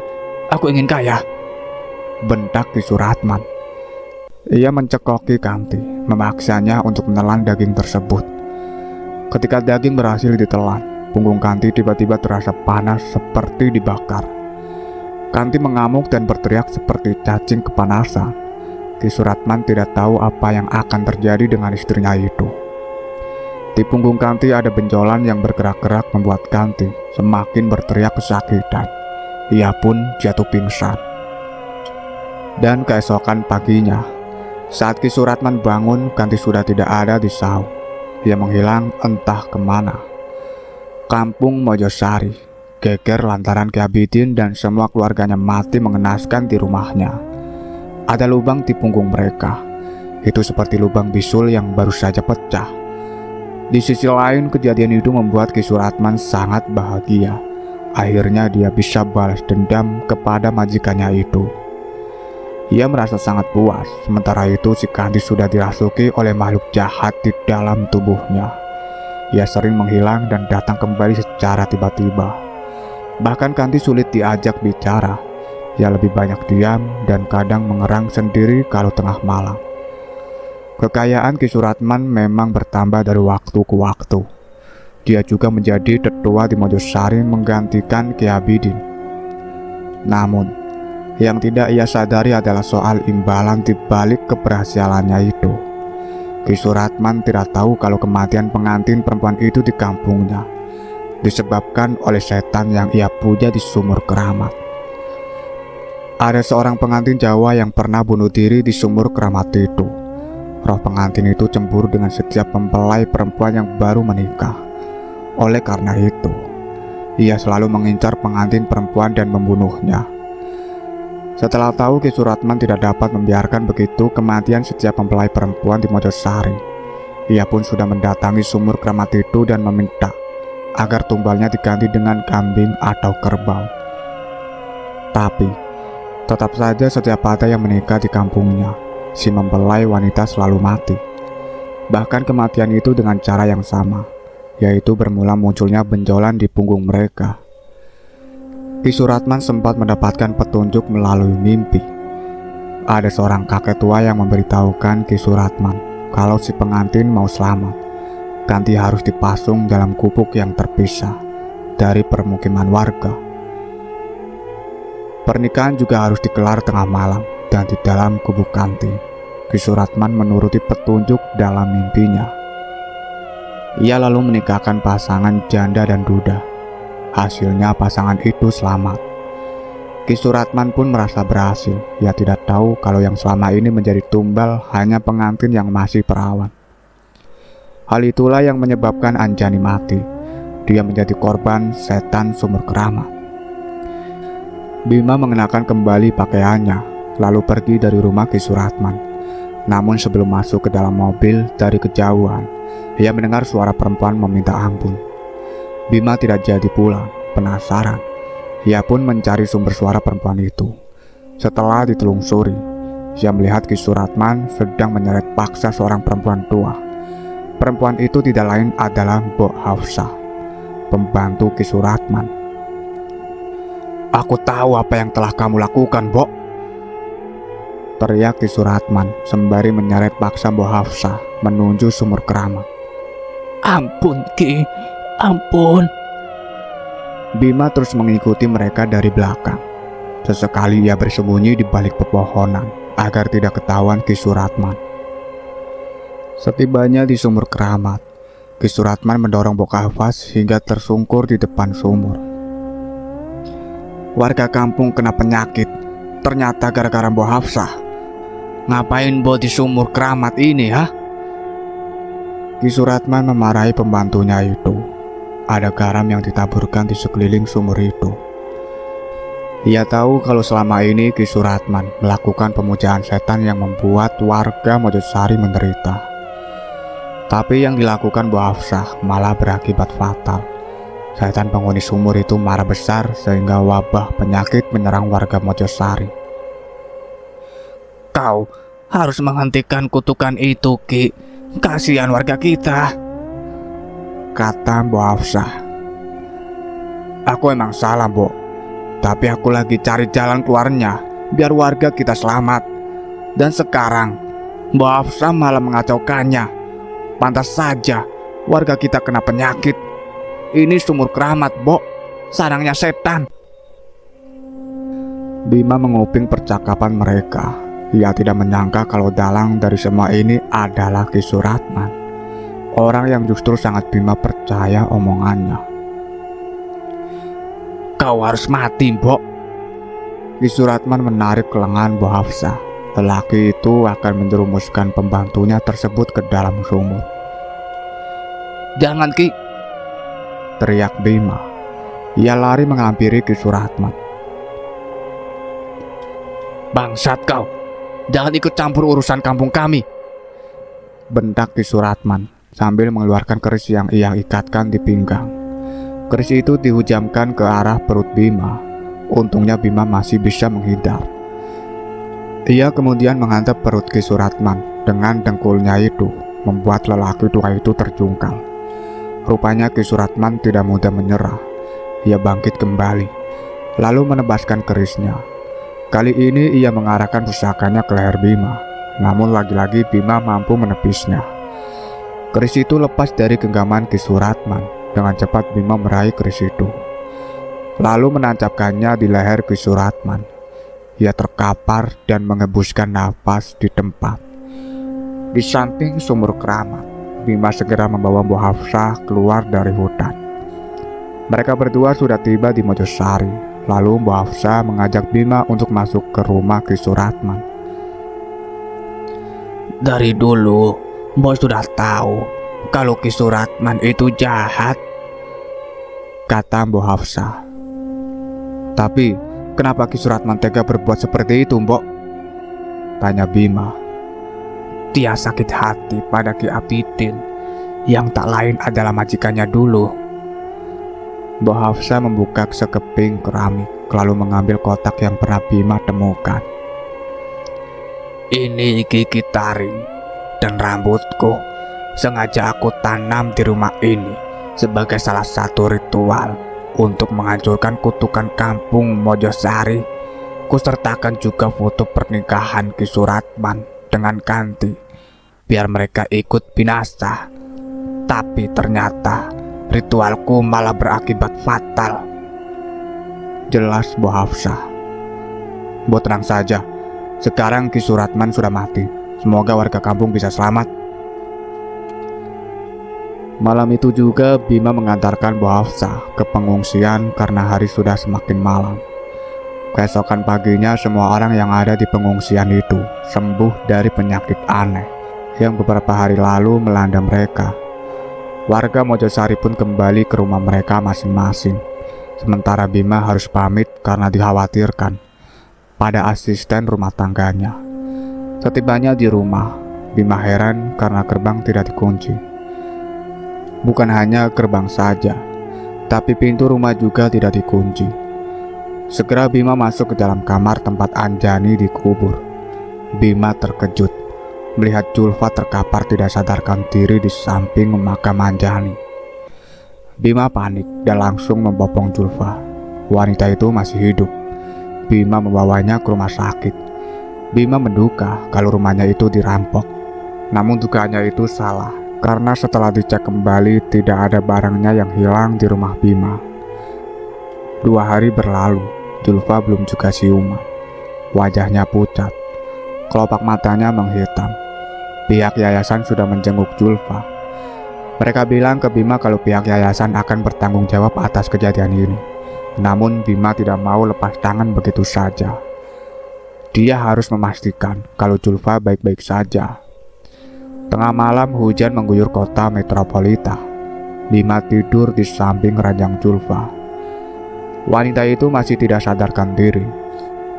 Aku ingin kaya," bentak Ki Suratman. Ia mencekoki Kanti, memaksanya untuk menelan daging tersebut. Ketika daging berhasil ditelan, punggung Kanti tiba-tiba terasa panas seperti dibakar. Kanti mengamuk dan berteriak seperti cacing kepanasan. Ki Suratman tidak tahu apa yang akan terjadi dengan istrinya itu. Di punggung Kanti ada benjolan yang bergerak-gerak membuat Kanti semakin berteriak kesakitan. Ia pun jatuh pingsan. Dan keesokan paginya, saat Ki Suratman bangun, Kanti sudah tidak ada di saung. Ia menghilang entah kemana. Kampung Mojosari geger lantaran Ki Abidin dan semua keluarganya mati mengenaskan di rumahnya. Ada lubang di punggung mereka. Itu seperti lubang bisul yang baru saja pecah. Di sisi lain, kejadian itu membuat Ki Suratman sangat bahagia. Akhirnya dia bisa balas dendam kepada majikannya itu. Ia merasa sangat puas. Sementara itu si Kanti sudah dirasuki oleh makhluk jahat di dalam tubuhnya. Ia sering menghilang dan datang kembali secara tiba-tiba. Bahkan Kanti sulit diajak bicara. Ia lebih banyak diam dan kadang mengerang sendiri kalau tengah malam. Kekayaan Ki Suratman memang bertambah dari waktu ke waktu. Dia juga menjadi tetua di Mojosari menggantikan Ki Abidin. Namun, yang tidak ia sadari adalah soal imbalan di balik keberhasilannya itu. Ki Suratman tidak tahu kalau kematian pengantin perempuan itu di kampungnya disebabkan oleh setan yang ia puja di sumur keramat. Ada seorang pengantin Jawa yang pernah bunuh diri di sumur keramat itu. Roh pengantin itu cemburu dengan setiap mempelai perempuan yang baru menikah. Oleh karena itu, ia selalu mengincar pengantin perempuan dan membunuhnya. Setelah tahu Ki Suratman tidak dapat membiarkan begitu kematian setiap mempelai perempuan di Mojosari, ia pun sudah mendatangi sumur keramat itu dan meminta agar tumbalnya diganti dengan kambing atau kerbau. Tapi, tetap saja setiap ada yang menikah di kampungnya, si mempelai wanita selalu mati. Bahkan kematian itu dengan cara yang sama, yaitu bermula munculnya benjolan di punggung mereka. Ki Suratman sempat mendapatkan petunjuk melalui mimpi. Ada seorang kakek tua yang memberitahukan Ki Suratman kalau si pengantin mau selamat, Kanti harus dipasung dalam gubuk yang terpisah dari permukiman warga. Pernikahan juga harus digelar tengah malam dan di dalam gubuk Kanti. Ki Suratman menuruti petunjuk dalam mimpinya. Ia lalu menikahkan pasangan janda dan duda. Hasilnya pasangan itu selamat. Ki Suratman pun merasa berhasil. Ia tidak tahu kalau yang selama ini menjadi tumbal hanya pengantin yang masih perawan. Hal itulah yang menyebabkan Anjani mati. Dia menjadi korban setan sumur keramat. Bima mengenakan kembali pakaiannya, lalu pergi dari rumah Ki Suratman. Namun sebelum masuk ke dalam mobil, dari kejauhan, ia mendengar suara perempuan meminta ampun. Bima tidak jadi pulang, penasaran. Ia pun mencari sumber suara perempuan itu. Setelah ditelusuri, ia melihat Ki Suratman sedang menyeret paksa seorang perempuan tua. Perempuan itu tidak lain adalah Mbok Hafsah, pembantu Ki Suratman. Aku tahu apa yang telah kamu lakukan, Bo. Teriak Ki Suratman sembari menyeret paksa Mbok Hafsah menuju sumur keramat. Ampun, Ki. Ampun. Bima terus mengikuti mereka dari belakang. Sesekali ia bersembunyi di balik pepohonan agar tidak ketahuan Ki Suratman. Setibanya di sumur keramat, Ki Suratman mendorong Mbok Hafsah hingga tersungkur di depan sumur. Warga kampung kena penyakit. Ternyata gara-gara Mbok Hafsah. Ngapain Bo di sumur keramat ini, ha? Ki Suratman memarahi pembantunya itu. Ada garam yang ditaburkan di sekeliling sumur itu. Ia tahu kalau selama ini Ki Suratman melakukan pemujaan setan yang membuat warga Mojosari menderita. Tapi yang dilakukan Mbok Hafsah malah berakibat fatal. Setan penghuni sumur itu marah besar sehingga wabah penyakit menyerang warga Mojosari. Kau harus menghentikan kutukan itu, Ki. Kasihan warga kita, kata Mbok Hafsah. Aku emang salah, Bo. Tapi aku lagi cari jalan keluarnya biar warga kita selamat. Dan sekarang Mbok Hafsah malah mengacaukannya. Pantas saja warga kita kena penyakit. Ini sumur keramat, Bo. Sarangnya setan. Bima menguping percakapan mereka. Ia tidak menyangka kalau dalang dari semua ini adalah Ki Suratman, orang yang justru sangat Bima percaya omongannya. Kau harus mati, Mbok. Ki Suratman menarik ke lengan Mbok Hafsah. Lelaki itu akan menjerumuskan pembantunya tersebut ke dalam sumur. Jangan, Ki, teriak Bima. Ia lari menghampiri Ki Suratman. Bangsat kau. Jangan ikut campur urusan kampung kami, bentak Ki Suratman sambil mengeluarkan keris yang ia ikatkan di pinggang. Keris itu dihujamkan ke arah perut Bima. Untungnya Bima masih bisa menghindar. Ia kemudian menghantam perut Ki Suratman dengan dengkulnya itu, membuat lelaki tua itu terjungkal. Rupanya Ki Suratman tidak mudah menyerah. Ia bangkit kembali, lalu menebaskan kerisnya. Kali ini ia mengarahkan pusakanya ke leher Bima, namun lagi-lagi Bima mampu menepisnya. Keris itu lepas dari genggaman Ki Suratman. Dengan cepat Bima meraih keris itu, lalu menancapkannya di leher Ki Suratman. Ia terkapar dan menghembuskan nafas di tempat. Di samping sumur keramat, Bima segera membawa Mbok Hafsah keluar dari hutan. Mereka berdua sudah tiba di Mojosari. Lalu Mbok Hafsah mengajak Bima untuk masuk ke rumah Ki Suratman. Dari dulu, Mbok sudah tahu kalau Ki Suratman itu jahat, kata Mbok Hafsah. Tapi kenapa Ki Suratman tega berbuat seperti itu, Mbok? Tanya Bima. Dia sakit hati pada Ki Apidin, yang tak lain adalah majikannya dulu. Mbok Hafsah membuka sekeping keramik, lalu mengambil kotak yang pernah Bima temukan. Ini gigi taring dan rambutku. Sengaja aku tanam di rumah ini sebagai salah satu ritual untuk menghancurkan kutukan kampung Mojosari. Kusertakan juga foto pernikahan Ki Suratman dengan Kanti, biar mereka ikut binasa. Tapi ternyata ritualku malah berakibat fatal. Jelas Mbok Hafsah. Mbok tenang saja. Sekarang Ki Suratman sudah mati. Semoga warga kampung bisa selamat. Malam itu juga Bima mengantarkan Mbok Hafsah ke pengungsian karena hari sudah semakin malam. Keesokan paginya semua orang yang ada di pengungsian itu sembuh dari penyakit aneh yang beberapa hari lalu melanda mereka. Warga Mojosari pun kembali ke rumah mereka masing-masing. Sementara Bima harus pamit karena dikhawatirkan pada asisten rumah tangganya. Setibanya di rumah, Bima heran karena gerbang tidak dikunci. Bukan hanya gerbang saja, tapi pintu rumah juga tidak dikunci. Segera Bima masuk ke dalam kamar tempat Anjani dikubur. Bima terkejut melihat Julfa terkapar tidak sadarkan diri di samping makam Anjani. Bima panik dan langsung membopong Julfa. wanita itu masih hidup. Bima membawanya ke rumah sakit. Bima menduga kalau rumahnya itu dirampok. Namun dugaannya itu salah, karena setelah dicek kembali tidak ada barangnya yang hilang di rumah Bima. 2 hari berlalu, Julfa belum juga siuman. Wajahnya pucat, kelopak matanya menghitam. Pihak yayasan sudah menjenguk Julfa. Mereka bilang ke Bima kalau pihak yayasan akan bertanggung jawab atas kejadian ini. Namun Bima tidak mau lepas tangan begitu saja. Dia harus memastikan kalau Julfa baik-baik saja. Tengah malam hujan mengguyur kota metropolita. Bima tidur di samping ranjang Julfa. Wanita itu masih tidak sadarkan diri.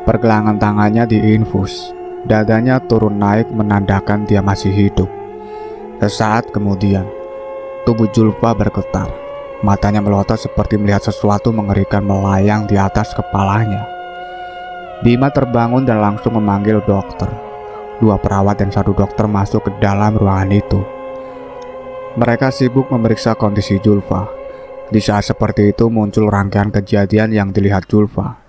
Pergelangan tangannya diinfus. Dadanya turun naik menandakan dia masih hidup. Sesaat kemudian, tubuh Julfa bergetar. Matanya melotot seperti melihat sesuatu mengerikan melayang di atas kepalanya. Bima terbangun dan langsung memanggil dokter. 2 perawat dan 1 dokter masuk ke dalam ruangan itu. Mereka sibuk memeriksa kondisi Julfa. Di saat seperti itu muncul rangkaian kejadian yang dilihat Julfa.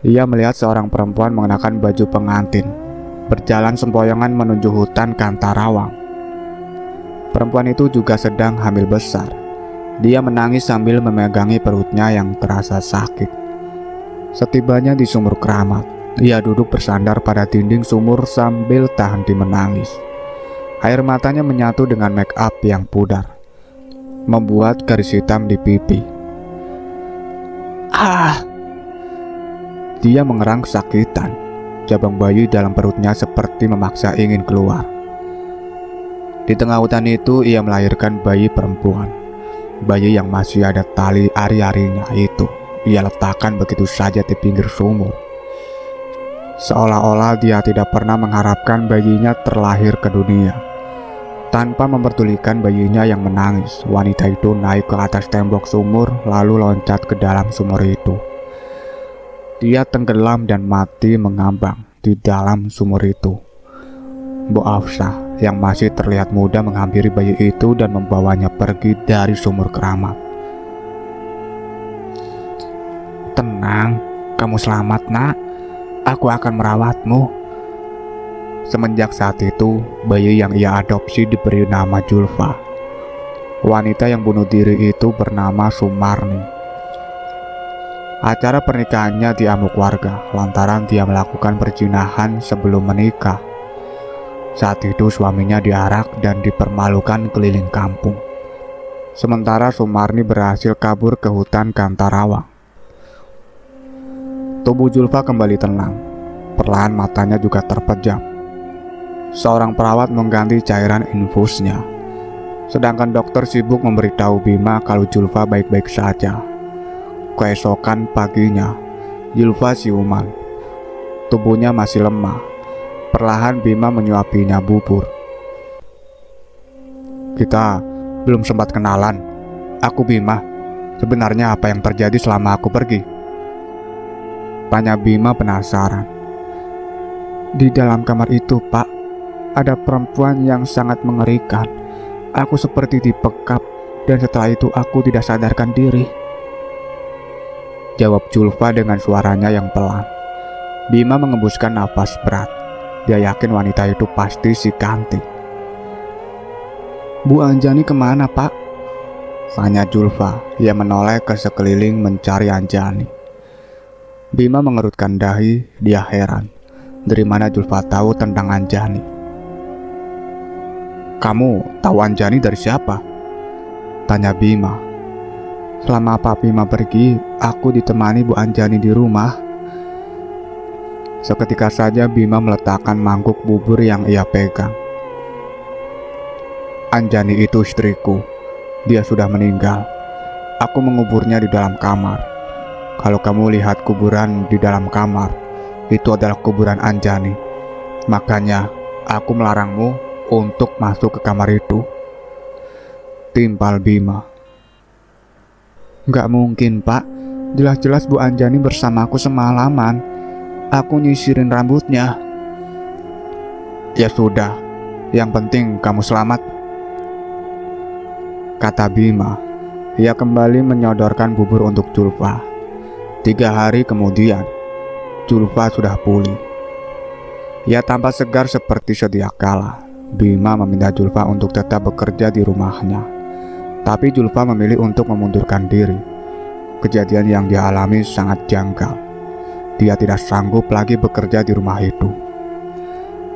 Ia melihat seorang perempuan mengenakan baju pengantin, berjalan sempoyongan menuju hutan Kantarawang. Perempuan itu juga sedang hamil besar. Dia menangis sambil memegangi perutnya yang terasa sakit. Setibanya di sumur keramat, ia duduk bersandar pada dinding sumur sambil tak henti menangis. Air matanya menyatu dengan make up yang pudar, membuat garis hitam di pipi. Dia mengerang kesakitan. Cabang bayi dalam perutnya seperti memaksa ingin keluar. Di tengah hutan itu ia melahirkan bayi perempuan. Bayi yang masih ada tali ari-arinya itu ia letakkan begitu saja di pinggir sumur. Seolah-olah dia tidak pernah mengharapkan bayinya terlahir ke dunia. Tanpa memperdulikan bayinya yang menangis, wanita itu naik ke atas tembok sumur lalu loncat ke dalam sumur itu. Dia tenggelam dan mati mengambang di dalam sumur itu. Bu Afsah yang masih terlihat muda menghampiri bayi itu dan membawanya pergi dari sumur keramat. "Tenang, kamu selamat nak. Aku akan merawatmu." Semenjak saat itu, bayi yang ia adopsi diberi nama Julfa. Wanita yang bunuh diri itu bernama Sumarni. Acara pernikahannya diamuk warga lantaran dia melakukan perzinahan sebelum menikah. Saat itu suaminya diarak dan dipermalukan keliling kampung. Sementara Sumarni berhasil kabur ke hutan Kantarawang. Tubuh Julfa kembali tenang. Perlahan matanya juga terpejam. Seorang perawat mengganti cairan infusnya. Sedangkan dokter sibuk memberitahu Bima kalau Julfa baik-baik saja. Keesokan paginya, Julfa siuman. Tubuhnya masih lemah. Perlahan Bima menyuapinya bubur. "Kita belum sempat kenalan. Aku Bima. Sebenarnya apa yang terjadi selama aku pergi?" tanya Bima penasaran. "Di dalam kamar itu, Pak, ada perempuan yang sangat mengerikan. Aku seperti dibekap dan setelah itu aku tidak sadarkan diri," jawab Julfa dengan suaranya yang pelan. Bima mengembuskan nafas berat. Dia yakin wanita itu pasti si Kanti. "Bu Anjani kemana, Pak?" tanya Julfa. Ia menoleh ke sekeliling mencari Anjani. Bima mengerutkan dahi. Dia heran. Dari mana Julfa tahu tentang Anjani? "Kamu tahu Anjani dari siapa?" tanya Bima. "Selama Pak Bima pergi, aku ditemani Bu Anjani di rumah." Seketika saja Bima meletakkan mangkuk bubur yang ia pegang. "Anjani itu istriku. Dia sudah meninggal. Aku menguburnya di dalam kamar. Kalau kamu lihat kuburan di dalam kamar, itu adalah kuburan Anjani. Makanya aku melarangmu untuk masuk ke kamar itu," timpal Bima. "Gak mungkin, Pak. Jelas-jelas Bu Anjani bersama aku semalaman. Aku nyisirin rambutnya." "Ya sudah, yang penting kamu selamat," kata Bima. Ia kembali menyodorkan bubur untuk Julfa. 3 hari kemudian, Julfa sudah pulih. Ia tampak segar seperti sedia kala. Bima meminta Julfa untuk tetap bekerja di rumahnya, tapi Julfa memilih untuk memundurkan diri. Kejadian yang dia alami sangat janggal. Dia tidak sanggup lagi bekerja di rumah itu.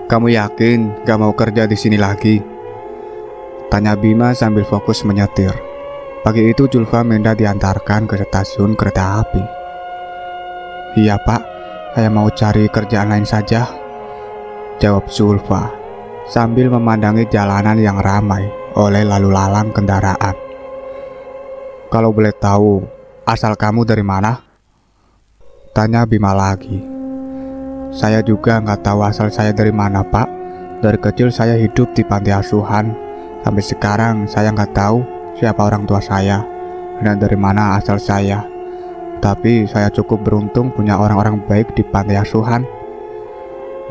"Kamu yakin gak mau kerja di sini lagi?" tanya Bima sambil fokus menyetir. Pagi itu Julfa minta diantarkan ke stasiun kereta api. "Iya pak, saya mau cari kerjaan lain saja," jawab Julfa sambil memandangi jalanan yang ramai oleh lalu lalang kendaraan. "Kalau boleh tahu, asal kamu dari mana?" tanya Bima lagi. "Saya juga nggak tahu asal saya dari mana pak. Dari kecil saya hidup di panti asuhan. Sampai sekarang saya nggak tahu siapa orang tua saya dan dari mana asal saya. Tapi saya cukup beruntung punya orang-orang baik di panti asuhan."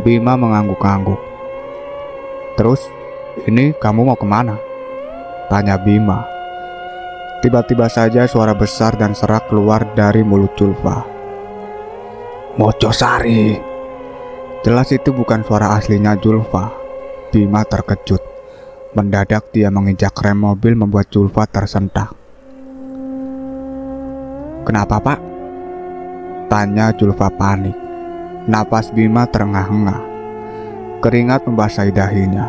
Bima mengangguk-angguk. "Terus, ini kamu mau kemana?" tanya Bima. Tiba-tiba saja suara besar dan serak keluar dari mulut Julfa. "Mojosari." Jelas itu bukan suara aslinya Julfa. Bima terkejut. Mendadak dia menginjak rem mobil membuat Julfa tersentak. "Kenapa pak?" tanya Julfa panik. Napas Bima terengah-engah. Keringat membasahi dahinya.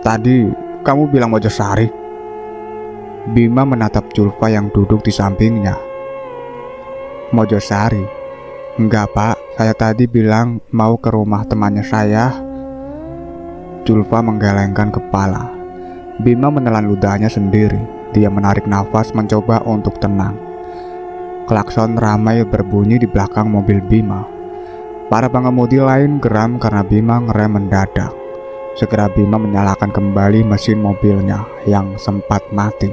"Tadi kamu bilang Mojosari?" Bima menatap Julfa yang duduk di sampingnya. "Mojosari? Enggak pak, saya tadi bilang mau ke rumah temannya saya." Julfa menggelengkan kepala. Bima menelan ludahnya sendiri. Dia menarik nafas mencoba untuk tenang. Klakson ramai berbunyi di belakang mobil Bima. Para pengemudi lain geram karena Bima ngerem mendadak. Segera Bima menyalakan kembali mesin mobilnya yang sempat mati.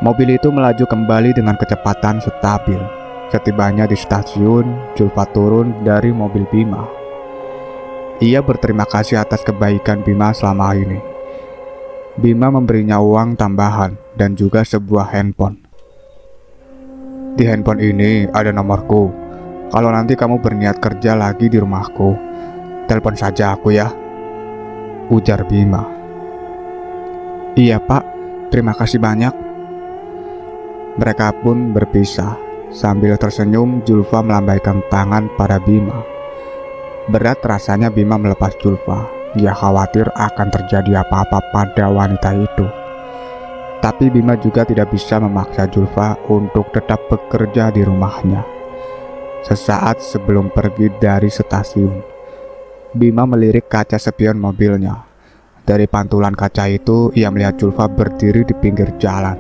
Mobil itu melaju kembali dengan kecepatan stabil. Setibanya di stasiun, Julfa turun dari mobil Bima. Ia berterima kasih atas kebaikan Bima selama ini. Bima memberinya uang tambahan dan juga sebuah handphone. "Di handphone ini ada nomorku. Kalau nanti kamu berniat kerja lagi di rumahku, telepon saja aku ya," ujar Bima. "Iya pak, terima kasih banyak." Mereka pun berpisah. Sambil tersenyum, Julfa melambaikan tangan pada Bima. Berat rasanya Bima melepas Julfa. Dia khawatir akan terjadi apa-apa pada wanita itu. Tapi Bima juga tidak bisa memaksa Julfa untuk tetap bekerja di rumahnya. Sesaat sebelum pergi dari stasiun, Bima melirik kaca spion mobilnya. Dari pantulan kaca itu, ia melihat Julfa berdiri di pinggir jalan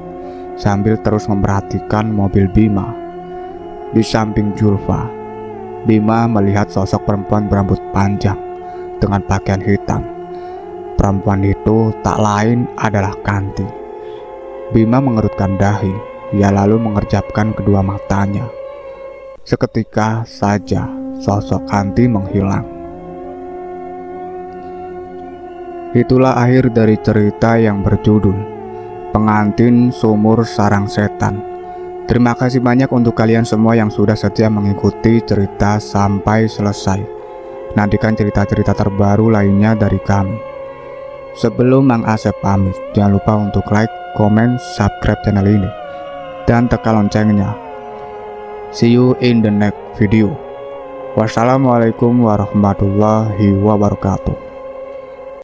sambil terus memperhatikan mobil Bima. Di samping Julfa, Bima melihat sosok perempuan berambut panjang dengan pakaian hitam. Perempuan itu tak lain adalah Kanti. Bima mengerutkan dahi. Ia lalu mengerjapkan kedua matanya. Seketika saja sosok Kanti menghilang. Itulah akhir dari cerita yang berjudul Pengantin Sumur Sarang Setan. Terima kasih banyak untuk kalian semua yang sudah setia mengikuti cerita sampai selesai. Nantikan cerita-cerita terbaru lainnya dari kami. Sebelum Mang Asep pamit, jangan lupa untuk like, komen, subscribe channel ini, dan tekan loncengnya. See you in the next video. Wassalamualaikum warahmatullahi wabarakatuh.